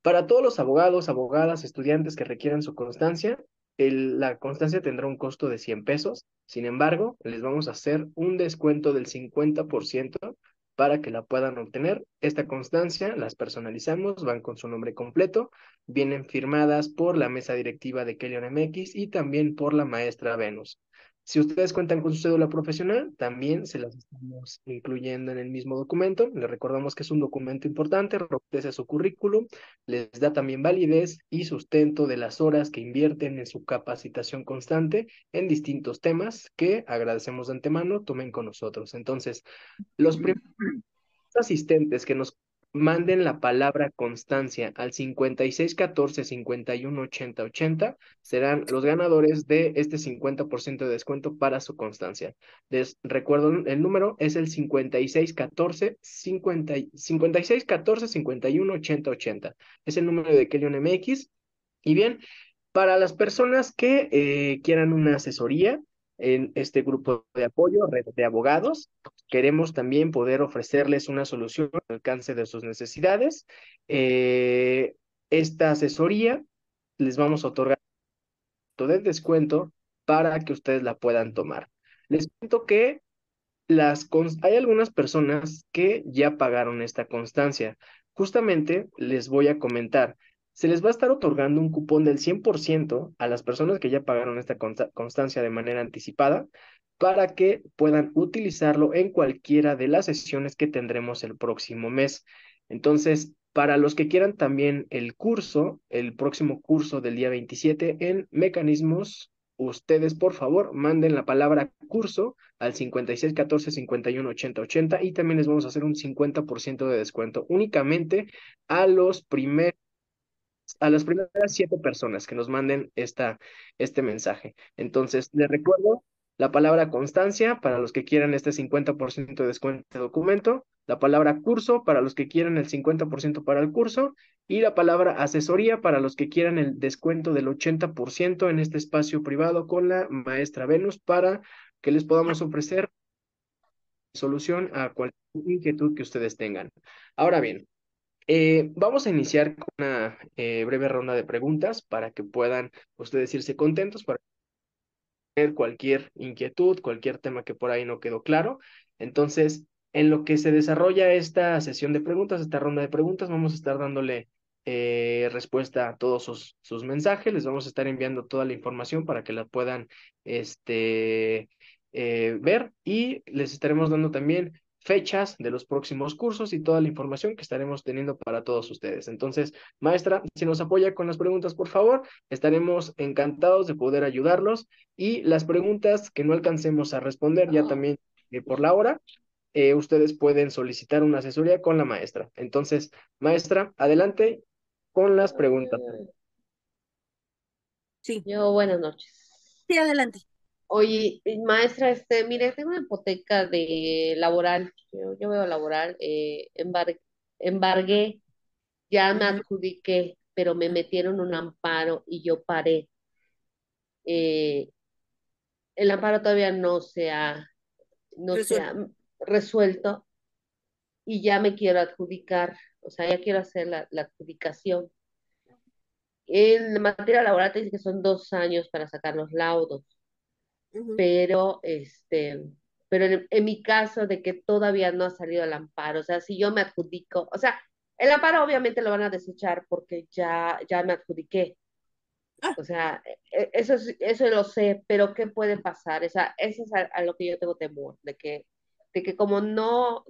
Para todos los abogados, abogadas, estudiantes que requieran su constancia, la constancia tendrá un costo de 100 pesos. Sin embargo, les vamos a hacer un descuento del 50% para que la puedan obtener. Esta constancia las personalizamos, van con su nombre completo, vienen firmadas por la mesa directiva de Kellyon MX y también por la maestra Venus. Si ustedes cuentan con su cédula profesional, también se las estamos incluyendo en el mismo documento. Les recordamos que es un documento importante, obedece su currículum, les da también validez y sustento de las horas que invierten en su capacitación constante en distintos temas que agradecemos de antemano tomen con nosotros. Entonces, los primeros asistentes que nos manden la palabra constancia al 5614-518080 serán los ganadores de este 50% de descuento para su constancia. Les recuerdo, el número es el 5614-518080. Es el número de Kellyon MX. Y bien, para las personas que quieran una asesoría en este grupo de apoyo, red de abogados, queremos también poder ofrecerles una solución al alcance de sus necesidades. Eh, Esta asesoría les vamos a otorgar de descuento para que ustedes la puedan tomar. Les cuento que hay algunas personas que ya pagaron esta constancia. Justamente les voy a comentar, se les va a estar otorgando un cupón del 100% a las personas que ya pagaron esta constancia de manera anticipada para que puedan utilizarlo en cualquiera de las sesiones que tendremos el próximo mes. Entonces, para los que quieran también el curso, el próximo curso del día 27 en mecanismos, ustedes por favor manden la palabra curso al 5614-518080 y también les vamos a hacer un 50% de descuento únicamente a a las primeras 7 personas que nos manden este mensaje. Entonces, les recuerdo la palabra constancia para los que quieran este 50% de descuento de documento, la palabra curso para los que quieran el 50% para el curso y la palabra asesoría para los que quieran el descuento del 80% en este espacio privado con la maestra Venus para que les podamos ofrecer solución a cualquier inquietud que ustedes tengan. Ahora bien, vamos a iniciar con una breve ronda de preguntas para que puedan ustedes irse contentos para tener cualquier inquietud, cualquier tema que por ahí no quedó claro. Entonces, en lo que se desarrolla esta sesión de preguntas, esta ronda de preguntas, vamos a estar dándole respuesta a todos sus mensajes. Les vamos a estar enviando toda la información para que la puedan ver y les estaremos dando también fechas de los próximos cursos y toda la información que estaremos teniendo para todos ustedes. Entonces, maestra, si nos apoya con las preguntas, por favor, estaremos encantados de poder ayudarlos y las preguntas que no alcancemos a responder ya también por la hora, ustedes pueden solicitar una asesoría con la maestra. Entonces, maestra, adelante con las preguntas. Sí, Yo, buenas noches. sí, adelante. Oye, maestra, mire, tengo una hipoteca de laboral, yo veo laboral, embargué, ya me Ujú. adjudiqué, pero me metieron un amparo y yo paré. Eh, el amparo todavía no se Resuelto. ha resuelto y ya me quiero adjudicar, o sea, ya quiero hacer la adjudicación. En materia laboral te dice que son 2 años para sacar los laudos. Ujú. pero pero en mi caso de que todavía no ha salido el amparo, o sea, si yo me adjudico, o sea, el amparo obviamente lo van a desechar porque ya me adjudiqué, Ah, O sea, eso lo sé, pero ¿qué puede pasar? Eso es a lo que yo tengo temor, de que como no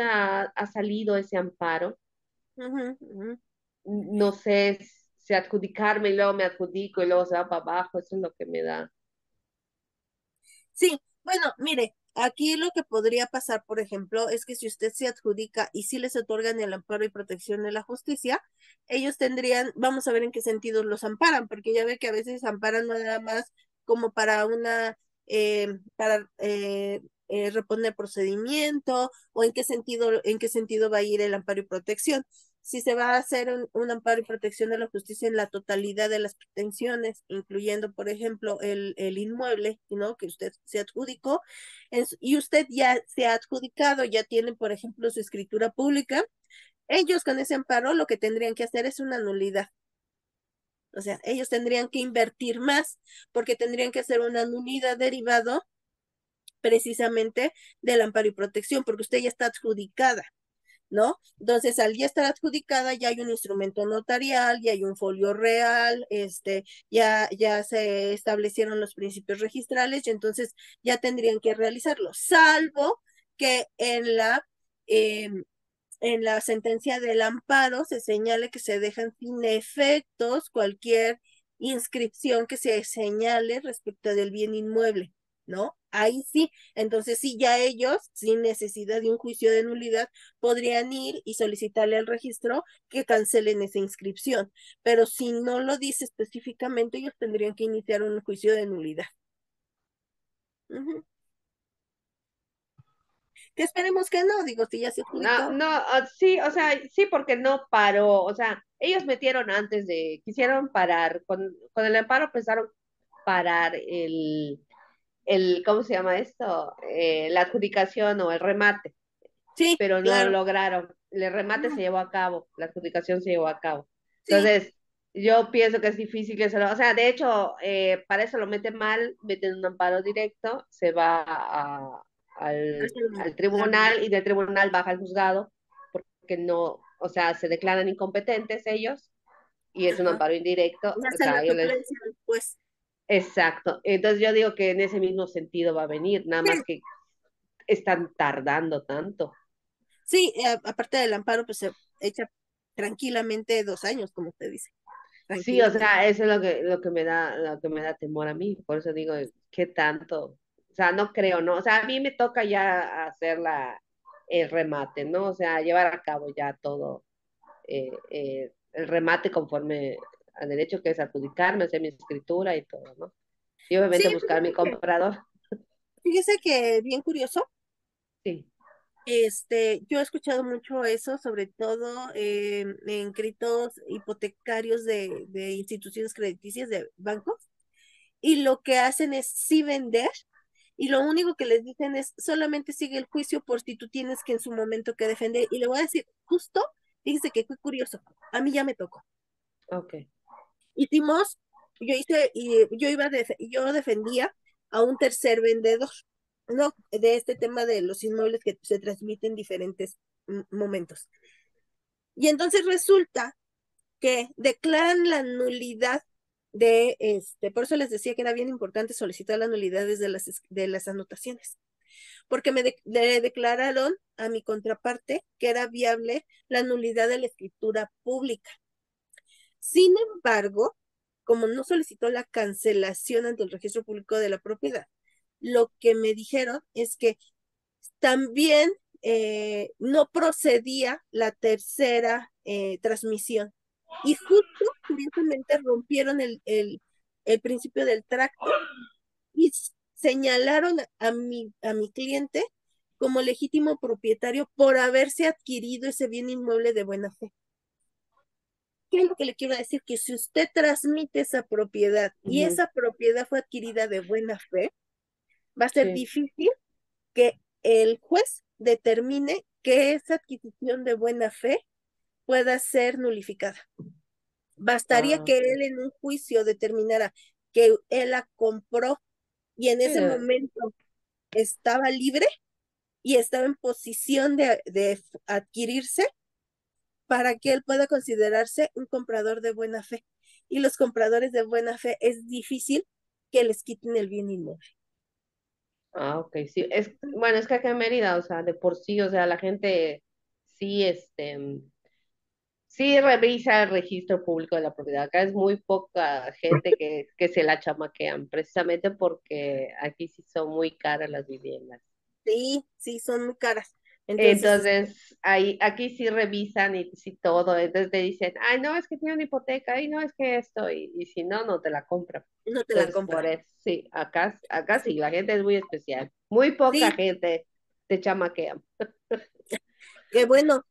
ha salido ese amparo, ujú, ujú. no sé si adjudicarme y luego me adjudico y luego se va para abajo, eso es lo que me da. Sí, bueno, mire, aquí lo que podría pasar, por ejemplo, es que si usted se adjudica y si les otorgan el amparo y protección de la justicia, ellos tendrían, vamos a ver en qué sentido los amparan, porque ya ve que a veces amparan no nada más como para para reponer procedimiento, o en qué sentido va a ir el amparo y protección. Si se va a hacer un amparo y protección de la justicia en la totalidad de las pretensiones, incluyendo, por ejemplo, el inmueble, ¿no? Que usted se adjudicó, y usted ya se ha adjudicado, ya tiene, por ejemplo, su escritura pública, ellos con ese amparo lo que tendrían que hacer es una nulidad. O sea, ellos tendrían que invertir más porque tendrían que hacer una nulidad derivado precisamente del amparo y protección, porque usted ya está adjudicada. ¿No? Entonces, al ya estar adjudicada, ya hay un instrumento notarial, ya hay un folio real, ya se establecieron los principios registrales, y entonces ya tendrían que realizarlo, salvo que eh, en la sentencia del amparo se señale que se dejan sin efectos cualquier inscripción que se señale respecto del bien inmueble, ¿no? Ahí sí, entonces sí, ya ellos, sin necesidad de un juicio de nulidad, podrían ir y solicitarle al registro que cancelen esa inscripción. Pero si no lo dice específicamente, ellos tendrían que iniciar un juicio de nulidad. Ujú. Que esperemos que no, digo, si ya se No, adjudicó. no, sí, o sea, sí, porque no paró, o sea, ellos metieron quisieron parar, con el amparo pensaron parar ¿cómo se llama esto? La adjudicación o el remate, Sí, pero no lo claro. lograron. El remate se Ujú. llevó a cabo, la adjudicación se llevó a cabo. Sí, Entonces, yo pienso que es difícil que o sea, de hecho, para eso lo meten mal, meten un amparo directo, se va al tribunal y del tribunal baja al juzgado, porque no, o sea, se declaran incompetentes ellos y es un ajá. amparo indirecto, Ya o se la sea, yo les... suplencia después. Exacto. Entonces yo digo que en ese mismo sentido va a venir, nada Sí, más que están tardando tanto. sí, aparte del amparo, pues se echa tranquilamente 2 años, como usted dice, Sí, o tranquilamente. sea, eso es lo que me da temor a mí. Por eso digo, ¿qué tanto? O sea, no creo, ¿no? O sea, a mí me toca ya hacer el remate, ¿no? O sea, llevar a cabo ya todo el remate conforme al derecho que es adjudicarme, hacer mi escritura y todo, ¿no? Y Sí, obviamente buscar mi comprador. fíjese que bien curioso. Sí. Yo he escuchado mucho eso, sobre todo en créditos hipotecarios de instituciones crediticias de bancos, y lo que hacen es sí vender, y lo único que les dicen es solamente sigue el juicio por si tú tienes que en su momento que defender. Y le voy a decir, justo, fíjese que fue curioso, a mí ya me tocó. Ok. Hicimos, y yo defendía a un tercer vendedor, ¿no? De este tema de los inmuebles que se transmiten en diferentes momentos. Y entonces resulta que declaran la nulidad por eso les decía que era bien importante solicitar las nulidades de las anotaciones, porque le declararon a mi contraparte que era viable la nulidad de la escritura pública. Sin embargo, como no solicitó la cancelación ante el registro público de la propiedad, lo que me dijeron es que también no procedía la tercera transmisión. Y justo, curiosamente, rompieron el principio del tracto y señalaron a mi cliente como legítimo propietario por haberse adquirido ese bien inmueble de buena fe. ¿Qué es lo que le quiero decir? Que si usted transmite esa propiedad y Ujú. esa propiedad fue adquirida de buena fe, va a ser Sí. difícil que el juez determine que esa adquisición de buena fe pueda ser nulificada. Bastaría Ah, que ok. él en un juicio determinara que él la compró y en Sí, ese momento estaba libre y estaba en posición de adquirirse para que él pueda considerarse un comprador de buena fe. y los compradores de buena fe es difícil que les quiten el bien inmueble. Ah, ok, sí. Bueno, es que acá en Mérida, o sea, de por sí, o sea, la gente sí, sí revisa el registro público de la propiedad. Acá es muy poca gente que se la chamaquean, precisamente porque aquí sí son muy caras las viviendas. Sí, sí, son muy caras. Entonces, Entonces, aquí sí revisan y sí todo. Entonces te dicen, ay, no, es que tiene una hipoteca, ay, no, es que esto, y si no, no te la compran. no te la Entonces, por compran. eso, sí, acá sí, Sí, la gente es muy especial. Muy poca sí, gente te chamaquean. qué bueno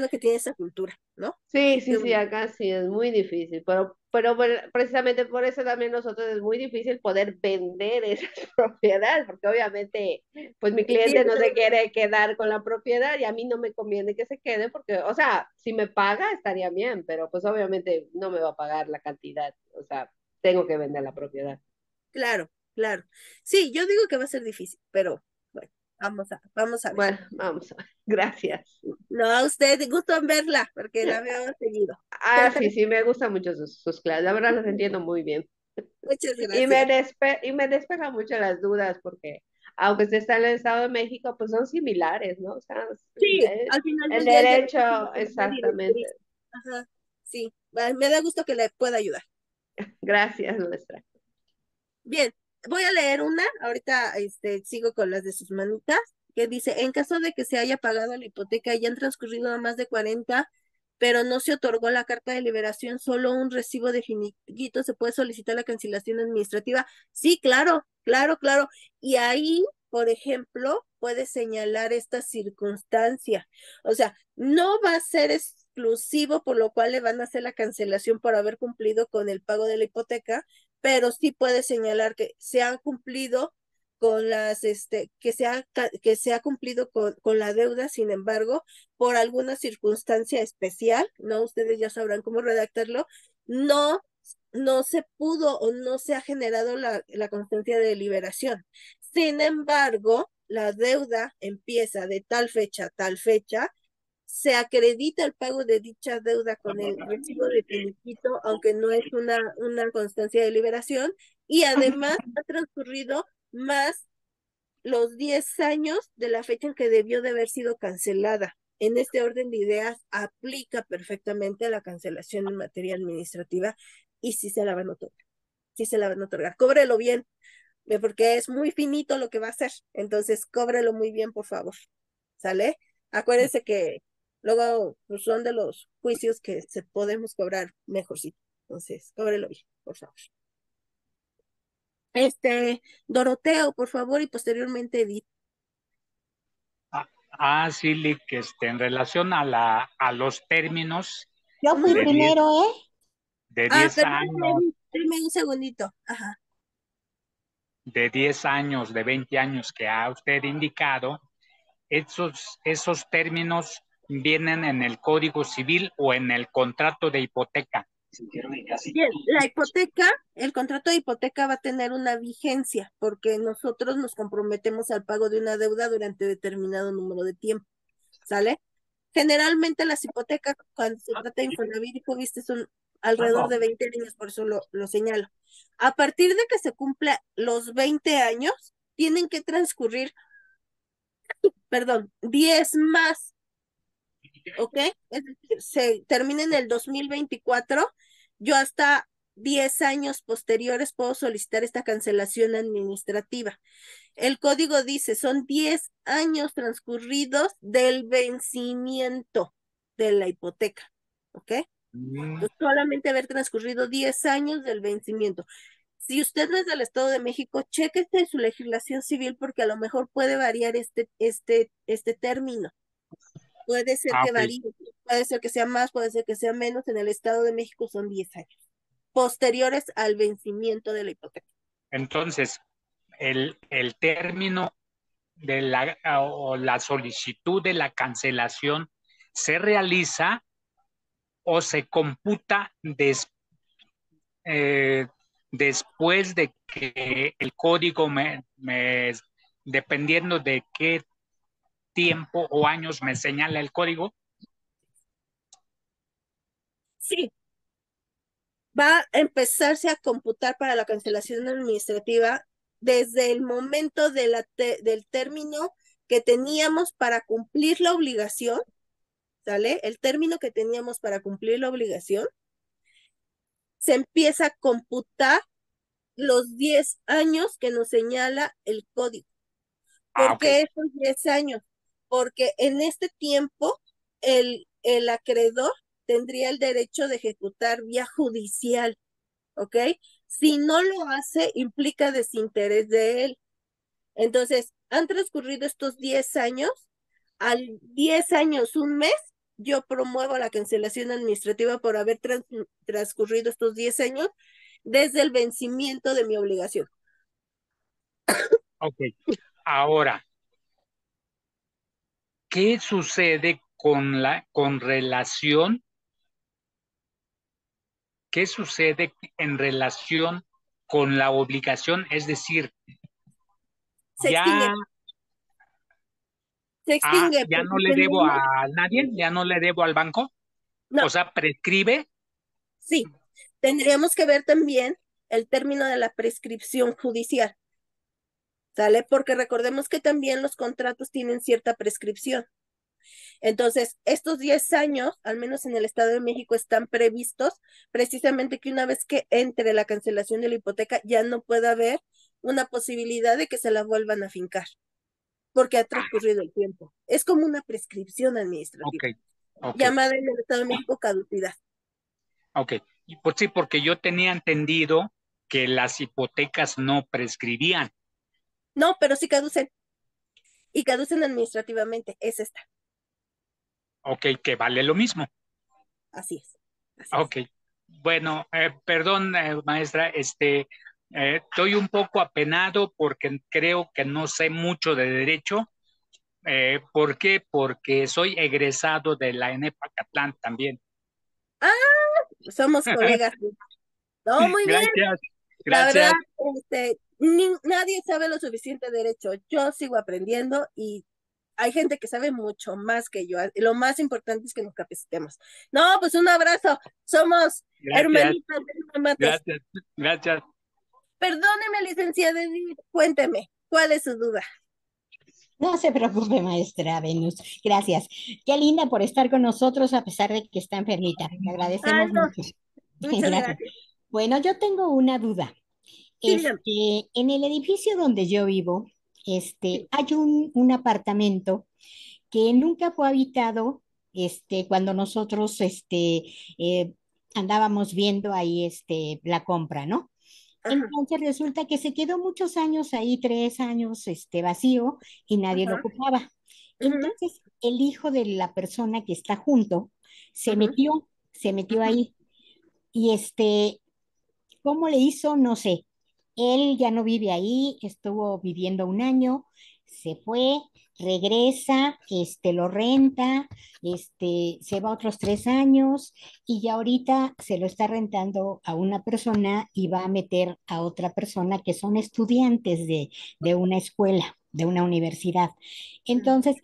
que tiene esa cultura, ¿no? Sí, Qué sí, sí, bueno. acá sí es muy difícil, pero precisamente por eso también nosotros es muy difícil poder vender esas propiedades, porque obviamente, pues mi cliente no se Entiendo. quiere quedar con la propiedad y a mí no me conviene que se quede, porque, o sea, si me paga estaría bien, pero pues obviamente no me va a pagar la cantidad, o sea, tengo que vender la propiedad. Claro, claro. Sí, yo digo que va a ser difícil, pero bueno, vamos a ver. Bueno, vamos a ver, gracias. No, a usted, gusto en verla, porque la veo seguido. Ah, sí, sí, me gustan mucho sus clases, la verdad las entiendo muy bien. Muchas Y gracias. me despeja mucho las dudas porque aunque se está en el Estado de México, pues son similares, ¿no? O sea, Sí, al final el del día ya conoce derecho, la exactamente. directriz. Ajá, sí, me da gusto que le pueda ayudar. Gracias, nuestra. Bien, voy a leer una, ahorita sigo con las de sus manitas, que dice, en caso de que se haya pagado la hipoteca y han transcurrido más de 40, pero no se otorgó la carta de liberación, solo un recibo de finiquito, se puede solicitar la cancelación administrativa. Sí, claro, claro, claro. Y ahí, por ejemplo, puede señalar esta circunstancia. O sea, no va a ser exclusivo, por lo cual le van a hacer la cancelación por haber cumplido con el pago de la hipoteca, pero sí puede señalar que se han cumplido con que se ha cumplido con la deuda, sin embargo, por alguna circunstancia especial, ¿no? Ustedes ya sabrán cómo redactarlo, no, no se pudo o no se ha generado la constancia de liberación. Sin embargo, la deuda empieza de tal fecha a tal fecha, se acredita el pago de dicha deuda con el recibo de finiquito, aunque no es una constancia de liberación, y además ha transcurrido más los 10 años de la fecha en que debió de haber sido cancelada. En este orden de ideas aplica perfectamente a la cancelación en materia administrativa y sí se la van a otorgar. Sí se la van a otorgar. Cóbrelo bien, porque es muy finito lo que va a hacer. Entonces, cóbrelo muy bien, por favor. ¿Sale? Acuérdense que luego pues, son de los juicios que se podemos cobrar mejorcito. Entonces, cóbrelo bien, por favor. Doroteo, por favor, y posteriormente Edith. Sí, Lick, en relación a los términos Yo fui de 10 primero, ¿eh? de Ah, 10 perdóname, años, Edith, dime un segundito. Ajá. de 10 años, de 20 años que ha usted indicado, esos términos vienen en el Código Civil o en el contrato de hipoteca. Bien, la hipoteca, el contrato de hipoteca va a tener una vigencia porque nosotros nos comprometemos al pago de una deuda durante determinado número de tiempo, ¿sale? Generalmente las hipotecas, cuando se trata de Infonavit y Foviste, son alrededor de 20 años, por eso lo señalo. A partir de que se cumpla los 20 años, tienen que transcurrir, perdón, 10 más, ¿ok? Es decir, se termina en el 2024, yo hasta 10 años posteriores puedo solicitar esta cancelación administrativa. El código dice, son 10 años transcurridos del vencimiento de la hipoteca, ¿ok? Mm, Entonces, solamente haber transcurrido 10 años del vencimiento. Si usted no es del Estado de México, chéquese su legislación civil porque a lo mejor puede variar este término. Puede ser que ok. varíe, puede ser que sea más, puede ser que sea menos. En el Estado de México son 10 años, posteriores al vencimiento de la hipoteca. Entonces, el término de o la solicitud de la cancelación se realiza o se computa eh, después de que el código dependiendo de qué tiempo o años me señala el código. Sí, va a empezarse a computar para la cancelación administrativa desde el momento del término que teníamos para cumplir la obligación, ¿sale? El término que teníamos para cumplir la obligación, se empieza a computar los 10 años que nos señala el código. ¿Por Ok. qué esos 10 años? Porque en este tiempo el acreedor tendría el derecho de ejecutar vía judicial, ¿ok? Si no lo hace, implica desinterés de él. Entonces, han transcurrido estos 10 años, al 10 años, un mes, yo promuevo la cancelación administrativa por haber transcurrido estos 10 años desde el vencimiento de mi obligación. Ok. Ahora, ¿qué sucede con relación? ¿Qué sucede en relación con la obligación? Es decir, Se extingue, ya, se extingue ya no porque le debo tenemos, a nadie, ya no le debo al banco. no, O sea, prescribe. sí, tendríamos que ver también el término de la prescripción judicial, ¿sale? Porque recordemos que también los contratos tienen cierta prescripción. Entonces, estos 10 años, al menos en el Estado de México, están previstos precisamente que una vez que entre la cancelación de la hipoteca, ya no pueda haber una posibilidad de que se la vuelvan a fincar, porque ha Ah, transcurrido el tiempo. Es como una prescripción ok, administrativa, ok, llamada en el Estado de México caducidad. ok. Y pues sí, porque yo tenía entendido que las hipotecas no prescribían. No, pero sí caducen, y caducen administrativamente, es esta. Ok, que vale lo mismo. Así es, así es. Ok. Bueno, perdón, maestra, estoy un poco apenado porque creo que no sé mucho de derecho. ¿Por qué? Porque soy egresado de la ENEP Acatlán también. Somos colegas. No, muy bien. Gracias, La verdad, gracias, nadie sabe lo suficiente de derecho. Yo sigo aprendiendo y hay gente que sabe mucho más que yo. Lo más importante es que nos capacitemos. No, pues un abrazo. Somos gracias, hermanitas de mates. gracias, gracias. Perdóneme, licenciada Edith, cuénteme, ¿cuál es su duda? No se preocupe, maestra Venus. Gracias. Qué linda por estar con nosotros a pesar de que está enfermita. Le Ay, agradecemos no, mucho. muchas Gracias. gracias. Bueno, yo tengo una duda. Sí, dígame. En el edificio donde yo vivo, Sí. hay un apartamento que nunca fue habitado, cuando nosotros, andábamos viendo ahí, la compra, ¿no? Ajá, Entonces resulta que se quedó muchos años ahí, 3 años, vacío y nadie lo ajá, ocupaba. ujú, Entonces el hijo de la persona que está junto ujú, se metió ujú, ahí y ¿cómo le hizo? No sé. Él ya no vive ahí, estuvo viviendo un año, se fue, regresa, lo renta, se va otros 3 años y ya ahorita se lo está rentando a una persona y va a meter a otra persona que son estudiantes de una escuela, de una universidad. Entonces,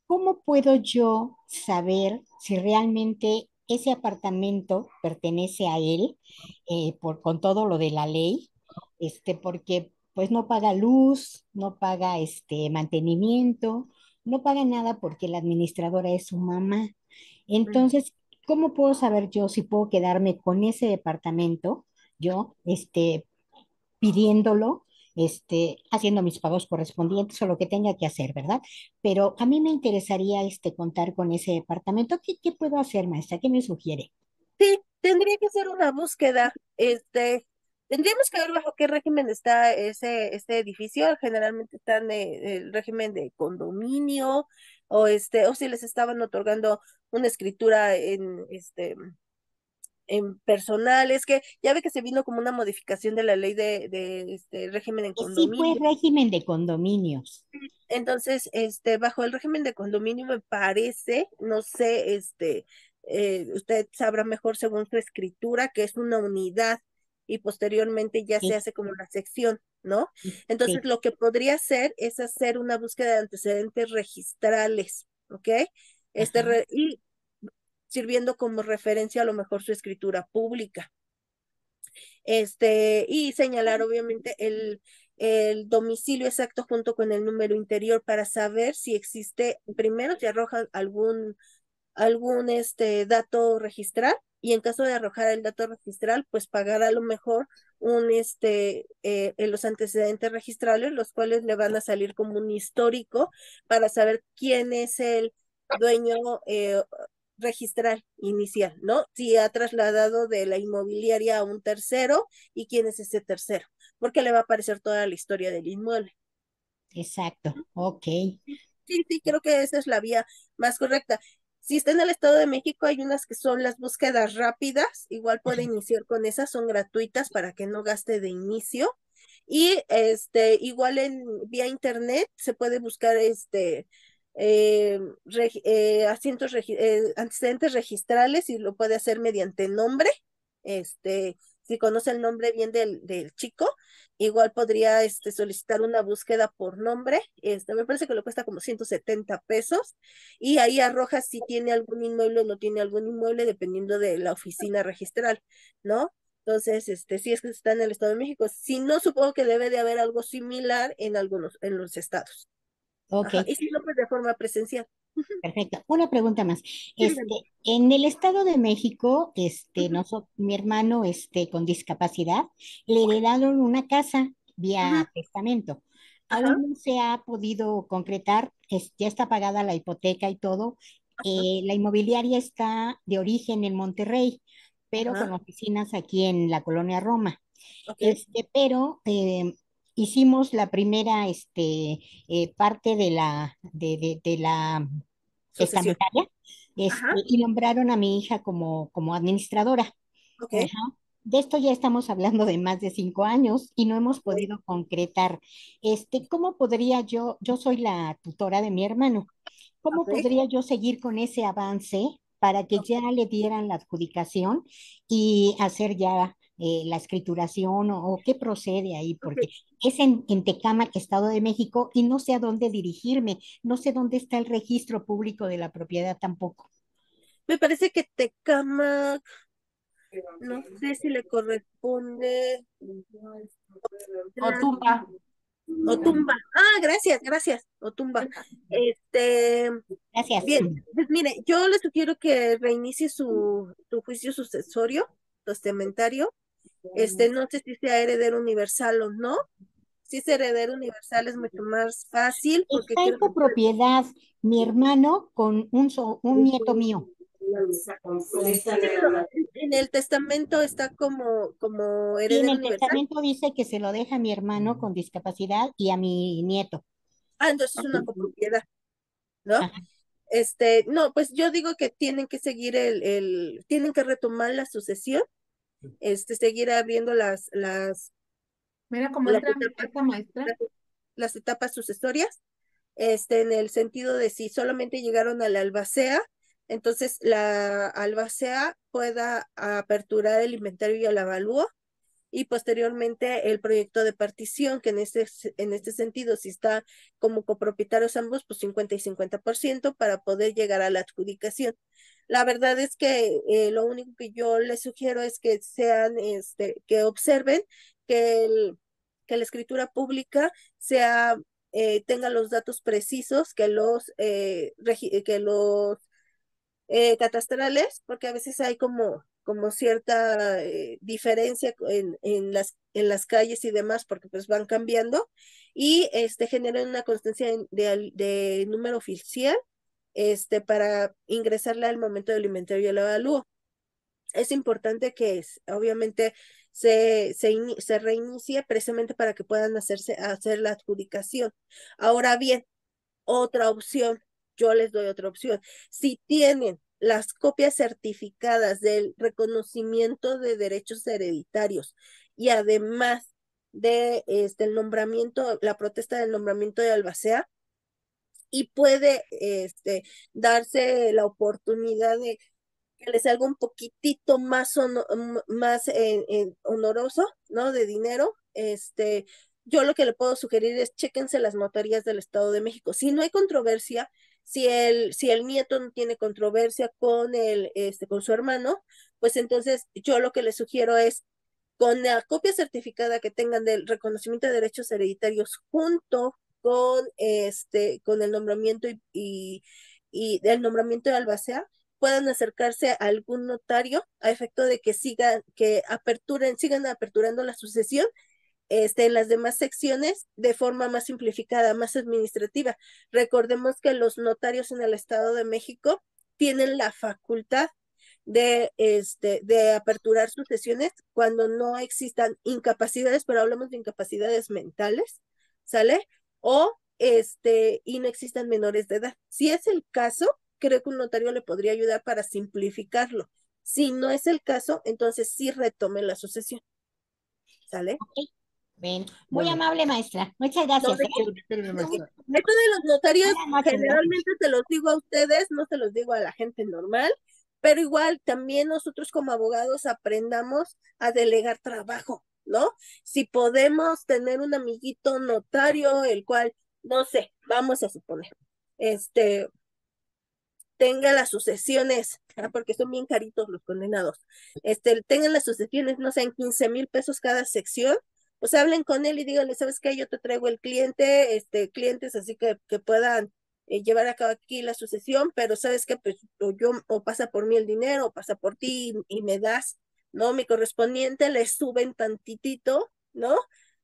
¿cómo puedo yo saber si realmente ese apartamento pertenece a él, con todo lo de la ley? Porque pues no paga luz, no paga mantenimiento, no paga nada porque la administradora es su mamá. ujú. Entonces, ¿cómo puedo saber yo si puedo quedarme con ese departamento, yo, pidiéndolo, haciendo mis pagos correspondientes o lo que tenga que hacer, ¿verdad? Pero a mí me interesaría, contar con ese departamento. ¿Qué puedo hacer, maestra? ¿Qué me sugiere? Sí, tendría que ser una búsqueda. Tendríamos que ver bajo qué régimen está ese edificio. Generalmente están el régimen de condominio, o si les estaban otorgando una escritura en personal. Es que ya ve que se vino como una modificación de la ley de este régimen en Que sí fue condominio. régimen de condominios. Entonces, bajo el régimen de condominio me parece, no sé, usted sabrá mejor según su escritura, que es una unidad y posteriormente ya se Sí, hace como una sección, ¿no? Entonces, sí, lo que podría hacer es hacer una búsqueda de antecedentes registrales, ¿ok? ajá, Y sirviendo como referencia a lo mejor su escritura pública. Y señalar obviamente el domicilio exacto junto con el número interior para saber si existe, primero si arrojan algún dato registral, y en caso de arrojar el dato registral, pues pagar a lo mejor en los antecedentes registrales, los cuales le van a salir como un histórico para saber quién es el dueño registral inicial, ¿no? Si ha trasladado de la inmobiliaria a un tercero y quién es ese tercero, porque le va a aparecer toda la historia del inmueble. Exacto, ok. Sí, sí, creo que esa es la vía más correcta. Si está en el Estado de México, hay unas que son las búsquedas rápidas, igual puede iniciar con esas, son gratuitas para que no gaste de inicio. Y igual en vía internet se puede buscar antecedentes registrales y lo puede hacer mediante nombre. Si conoce el nombre bien del chico, igual podría solicitar una búsqueda por nombre. Me parece que le cuesta como 170 pesos y ahí arroja si tiene algún inmueble o no tiene algún inmueble, dependiendo de la oficina registral, ¿no? Entonces, si es que está en el Estado de México, si no, supongo que debe de haber algo similar en los estados. Ok, Ajá. Y si no, pues de forma presencial. perfecto. Una pregunta más. Sí, dígame. En el Estado de México, Ujú, mi hermano, con discapacidad, le heredaron una casa ujú, vía testamento. ajá, Aún no se ha podido concretar, ya está pagada la hipoteca y todo. La inmobiliaria está de origen en Monterrey, pero con ajá, oficinas aquí en la colonia Roma. ok, Pero hicimos la primera parte de la sucesión. testamentaria, Ajá, y nombraron a mi hija como administradora. ok, Ajá. De esto ya estamos hablando de más de 5 años y no hemos ok, podido concretar. ¿Cómo podría yo soy la tutora de mi hermano, cómo ok, podría yo seguir con ese avance para que ok, ya le dieran la adjudicación y hacer ya la escrituración o qué procede ahí? Porque ok. es en Tecámac, Estado de México, y no sé a dónde dirigirme, no sé dónde está el registro público de la propiedad tampoco. Me parece que Tecámac, no sé si le corresponde la Otumba. Otumba. Ah, gracias, gracias, Otumba. Este, Gracias. Bien, pues mire, yo le sugiero que reinicie su juicio sucesorio, testamentario. No sé si sea heredero universal o no. Si es heredero universal es mucho más fácil porque Está en creo que copropiedad mi hermano con un nieto mío. sí, pero en el testamento está como Y en heredero el universal. testamento dice que se lo deja a mi hermano con discapacidad y a mi nieto. Ah, entonces es una copropiedad, ¿no? Ajá. No, pues yo digo que tienen que seguir tienen que retomar la sucesión, seguir abriendo Mira cómo las entra etapas, esta maestra. las, las etapas sucesorias, en el sentido de si solamente llegaron a la albacea, entonces la albacea pueda aperturar el inventario y el avalúo, y posteriormente el proyecto de partición, que en este sentido, si está como copropietarios ambos, pues 50 y 50% para poder llegar a la adjudicación. La verdad es que lo único que yo les sugiero es que que observen que que la escritura pública tenga los datos precisos, que los catastrales, porque a veces hay como cierta diferencia en las calles y demás, porque pues van cambiando, y generan una constancia de número oficial, para ingresarla al momento del inventario y el avalúo. Es importante que obviamente se reinicie precisamente para que puedan hacer la adjudicación. Ahora bien, otra opción, yo les doy otra opción. Si tienen las copias certificadas del reconocimiento de derechos hereditarios y además de el nombramiento, la protesta del nombramiento de albacea, y puede darse la oportunidad de que les salga un poquitito más honoroso, ¿no? De dinero. Yo lo que le puedo sugerir es chéquense las notarías del Estado de México. Si no hay controversia, si el nieto no tiene controversia con su hermano, pues entonces yo lo que le sugiero es con la copia certificada que tengan del reconocimiento de derechos hereditarios junto con el nombramiento y el nombramiento de albacea, puedan acercarse a algún notario a efecto de que sigan aperturando la sucesión en las demás secciones de forma más simplificada, más administrativa. Recordemos que los notarios en el Estado de México tienen la facultad de aperturar sucesiones cuando no existan incapacidades, pero hablamos de incapacidades mentales, ¿sale? O y no existan menores de edad. Si es el caso, creo que un notario le podría ayudar para simplificarlo. Si no es el caso, entonces sí retome la sucesión, ¿sale? Ok. Bien. Muy Bueno, amable, maestra. Muchas No, gracias, de ¿eh? espérame, maestra. esto de los notarios, Buenas noches, ¿eh? generalmente se los digo a ustedes, no se los digo a la gente normal, pero igual también nosotros como abogados aprendamos a delegar trabajo, ¿no? Si podemos tener un amiguito notario, el cual, no sé, vamos a suponer, tenga las sucesiones, porque son bien caritos los condenados, tengan las sucesiones, no sé, en 15,000 pesos cada sección, pues hablen con él y díganle, ¿sabes qué? Yo te traigo el cliente, clientes así que puedan llevar a cabo aquí la sucesión, pero ¿sabes qué? Pues o pasa por mí el dinero, o pasa por ti y me das, ¿no? Mi correspondiente, le suben tantitito, ¿no?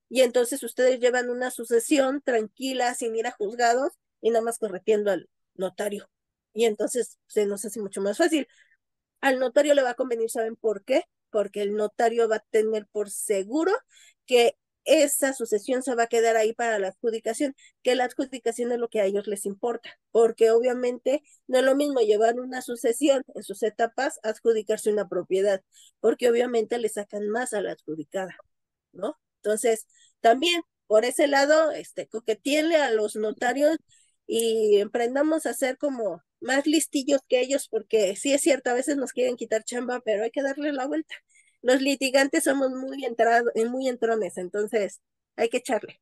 Y entonces ustedes llevan una sucesión tranquila, sin ir a juzgados y nada más corrigiendo al notario. Y entonces se nos hace mucho más fácil. Al notario le va a convenir, ¿saben por qué? Porque el notario va a tener por seguro que esa sucesión se va a quedar ahí para la adjudicación, que la adjudicación es lo que a ellos les importa, porque obviamente no es lo mismo llevar una sucesión en sus etapas, adjudicarse una propiedad, porque obviamente le sacan más a la adjudicada, ¿no? Entonces, también por ese lado, coquetíenle a los notarios y emprendamos a ser como más listillos que ellos, porque sí es cierto, a veces nos quieren quitar chamba, pero hay que darle la vuelta. Los litigantes somos muy entrones, entonces hay que echarle.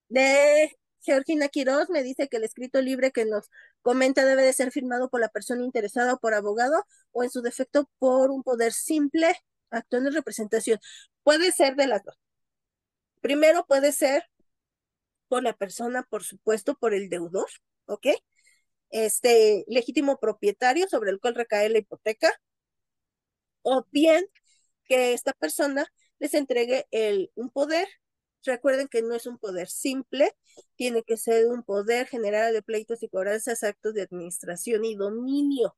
De Georgina Quiroz me dice que el escrito libre que nos comenta debe de ser firmado por la persona interesada o por abogado, o en su defecto por un poder simple actuando en representación. Puede ser de las dos. Primero puede ser por la persona, por supuesto, por el deudor, ¿ok? Legítimo propietario sobre el cual recae la hipoteca, o bien que esta persona les entregue un poder. Recuerden que no es un poder simple, tiene que ser un poder general de pleitos y cobranzas, actos de administración y dominio.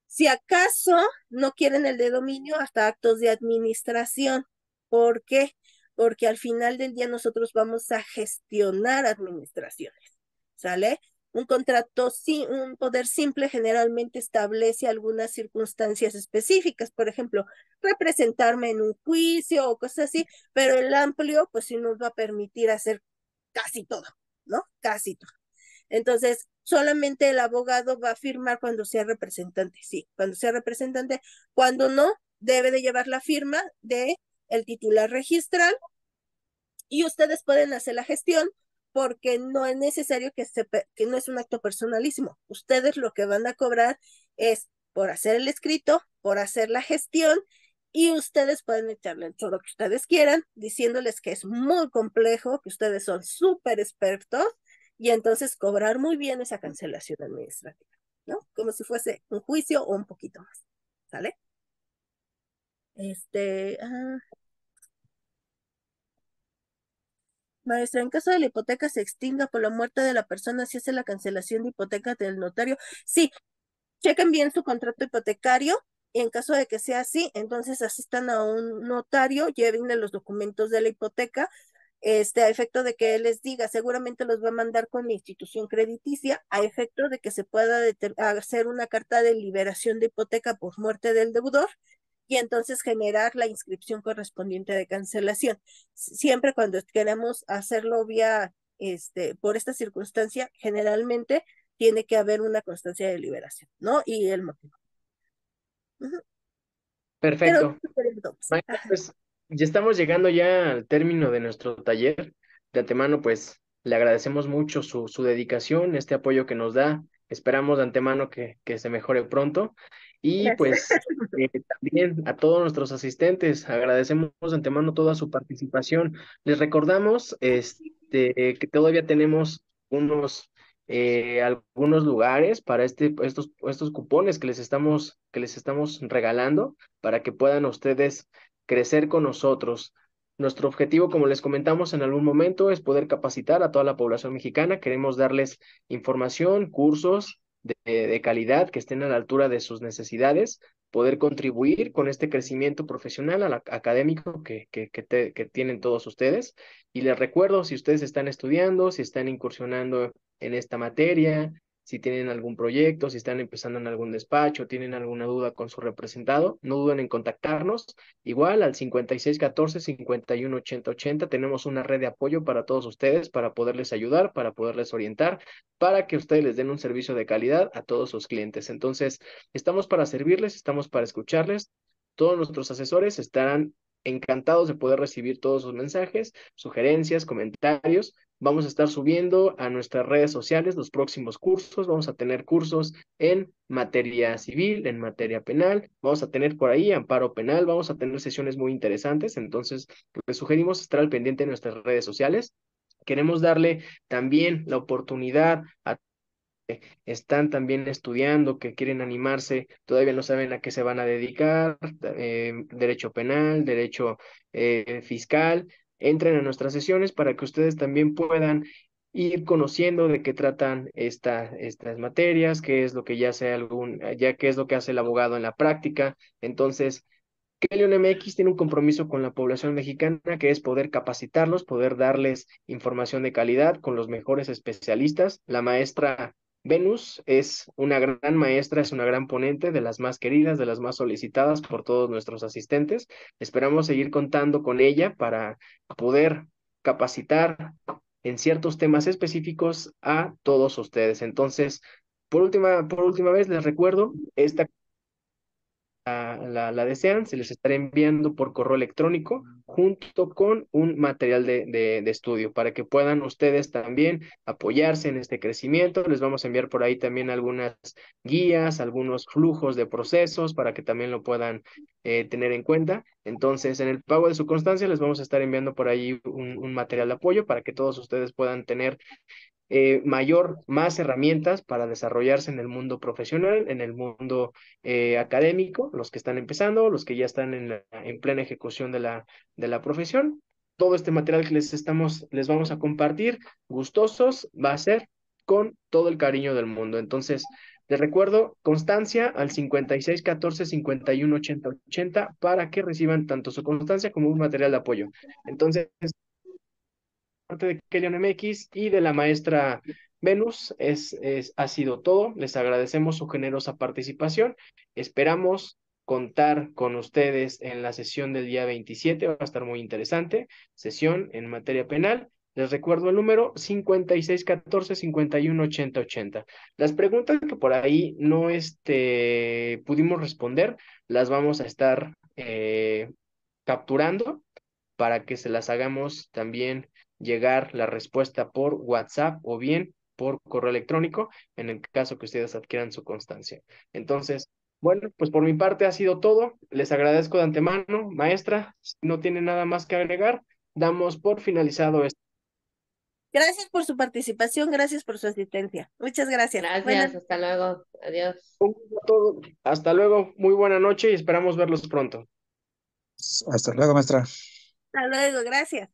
Si acaso no quieren el de dominio, hasta actos de administración. ¿Por qué? Porque al final del día nosotros vamos a gestionar administraciones, ¿sale? Un contrato, un poder simple generalmente establece algunas circunstancias específicas, por ejemplo, representarme en un juicio o cosas así, pero el amplio, pues sí nos va a permitir hacer casi todo, ¿no? Casi todo. Entonces, solamente el abogado va a firmar cuando sea representante, sí, cuando sea representante, cuando no, debe de llevar la firma de el titular registral y ustedes pueden hacer la gestión porque no es necesario que no es un acto personalísimo. Ustedes lo que van a cobrar es por hacer el escrito, por hacer la gestión y ustedes pueden echarle todo lo que ustedes quieran, diciéndoles que es muy complejo, que ustedes son súper expertos y entonces cobrar muy bien esa cancelación administrativa, ¿no? Como si fuese un juicio o un poquito más, ¿sale? Maestra, en caso de la hipoteca se extinga por la muerte de la persona, ¿se hace la cancelación de hipoteca del notario? Sí, chequen bien su contrato hipotecario y en caso de que sea así, entonces asistan a un notario, llévenle los documentos de la hipoteca, a efecto de que él les diga, seguramente los va a mandar con la institución crediticia, a efecto de que se pueda hacer una carta de liberación de hipoteca por muerte del deudor y entonces generar la inscripción correspondiente de cancelación. Siempre cuando queremos hacerlo vía, por esta circunstancia, generalmente tiene que haber una constancia de liberación, ¿no? Y el motivo. Ujú. Pero, Perfecto. Maestra, pues ya estamos llegando ya al término de nuestro taller. De antemano, pues le agradecemos mucho su dedicación, este apoyo que nos da esperamos de antemano que se mejore pronto. Y Gracias. pues también a todos nuestros asistentes, agradecemos de antemano toda su participación. Les recordamos que todavía tenemos algunos lugares para estos cupones que les estamos regalando para que puedan ustedes crecer con nosotros. Nuestro objetivo, como les comentamos en algún momento, es poder capacitar a toda la población mexicana. Queremos darles información, cursos de calidad que estén a la altura de sus necesidades, poder contribuir con este crecimiento profesional, académico que tienen todos ustedes. Y les recuerdo, si ustedes están estudiando, si están incursionando en esta materia, si tienen algún proyecto, si están empezando en algún despacho, tienen alguna duda con su representado, no duden en contactarnos. Igual al 5614-518080 tenemos una red de apoyo para todos ustedes, para poderles ayudar, para poderles orientar, para que ustedes les den un servicio de calidad a todos sus clientes. Entonces, estamos para servirles, estamos para escucharles. Todos nuestros asesores estarán encantados de poder recibir todos sus mensajes, sugerencias, comentarios. Vamos a estar subiendo a nuestras redes sociales los próximos cursos. Vamos a tener cursos en materia civil, en materia penal. Vamos a tener por ahí amparo penal. Vamos a tener sesiones muy interesantes. Entonces, les sugerimos estar al pendiente de nuestras redes sociales. Queremos darle también la oportunidad a están también estudiando, que quieren animarse, todavía no saben a qué se van a dedicar, derecho penal, derecho fiscal, entren a nuestras sesiones para que ustedes también puedan ir conociendo de qué tratan estas materias, qué es lo que ya qué es lo que hace el abogado en la práctica. Entonces, Kelion MX tiene un compromiso con la población mexicana que es poder capacitarlos, poder darles información de calidad con los mejores especialistas. La maestra Venus es una gran maestra, es una gran ponente, de las más queridas, de las más solicitadas por todos nuestros asistentes. Esperamos seguir contando con ella para poder capacitar en ciertos temas específicos a todos ustedes. Entonces, por última vez les recuerdo, esta la desean, se les estará enviando por correo electrónico junto con un material de estudio para que puedan ustedes también apoyarse en este crecimiento. Les vamos a enviar por ahí también algunas guías, algunos flujos de procesos para que también lo puedan tener en cuenta. Entonces, en el pago de su constancia les vamos a estar enviando por ahí un material de apoyo para que todos ustedes puedan tener más herramientas para desarrollarse en el mundo profesional, en el mundo académico, los que están empezando, los que ya están en plena ejecución de la profesión. Todo este material que les vamos a compartir, gustosos, va a ser con todo el cariño del mundo. Entonces, les recuerdo, constancia al 5614-518080 para que reciban tanto su constancia como un material de apoyo. Entonces, parte de Kelion MX y de la maestra Venus ha sido todo. Les agradecemos su generosa participación. Esperamos contar con ustedes en la sesión del día 27. Va a estar muy interesante. Sesión en materia penal. Les recuerdo el número 5614-518080. Las preguntas que por ahí no pudimos responder, las vamos a estar capturando para que se las hagamos también llegar la respuesta por WhatsApp o bien por correo electrónico en el caso que ustedes adquieran su constancia. Entonces, bueno, pues por mi parte ha sido todo. Les agradezco de antemano, maestra. Si no tiene nada más que agregar, damos por finalizado esto. Gracias por su participación, gracias por su asistencia. Muchas gracias. Gracias, hasta luego. Adiós. Un gusto a todos. Hasta luego, muy buena noche y esperamos verlos pronto. Hasta luego, maestra. Hasta luego, gracias.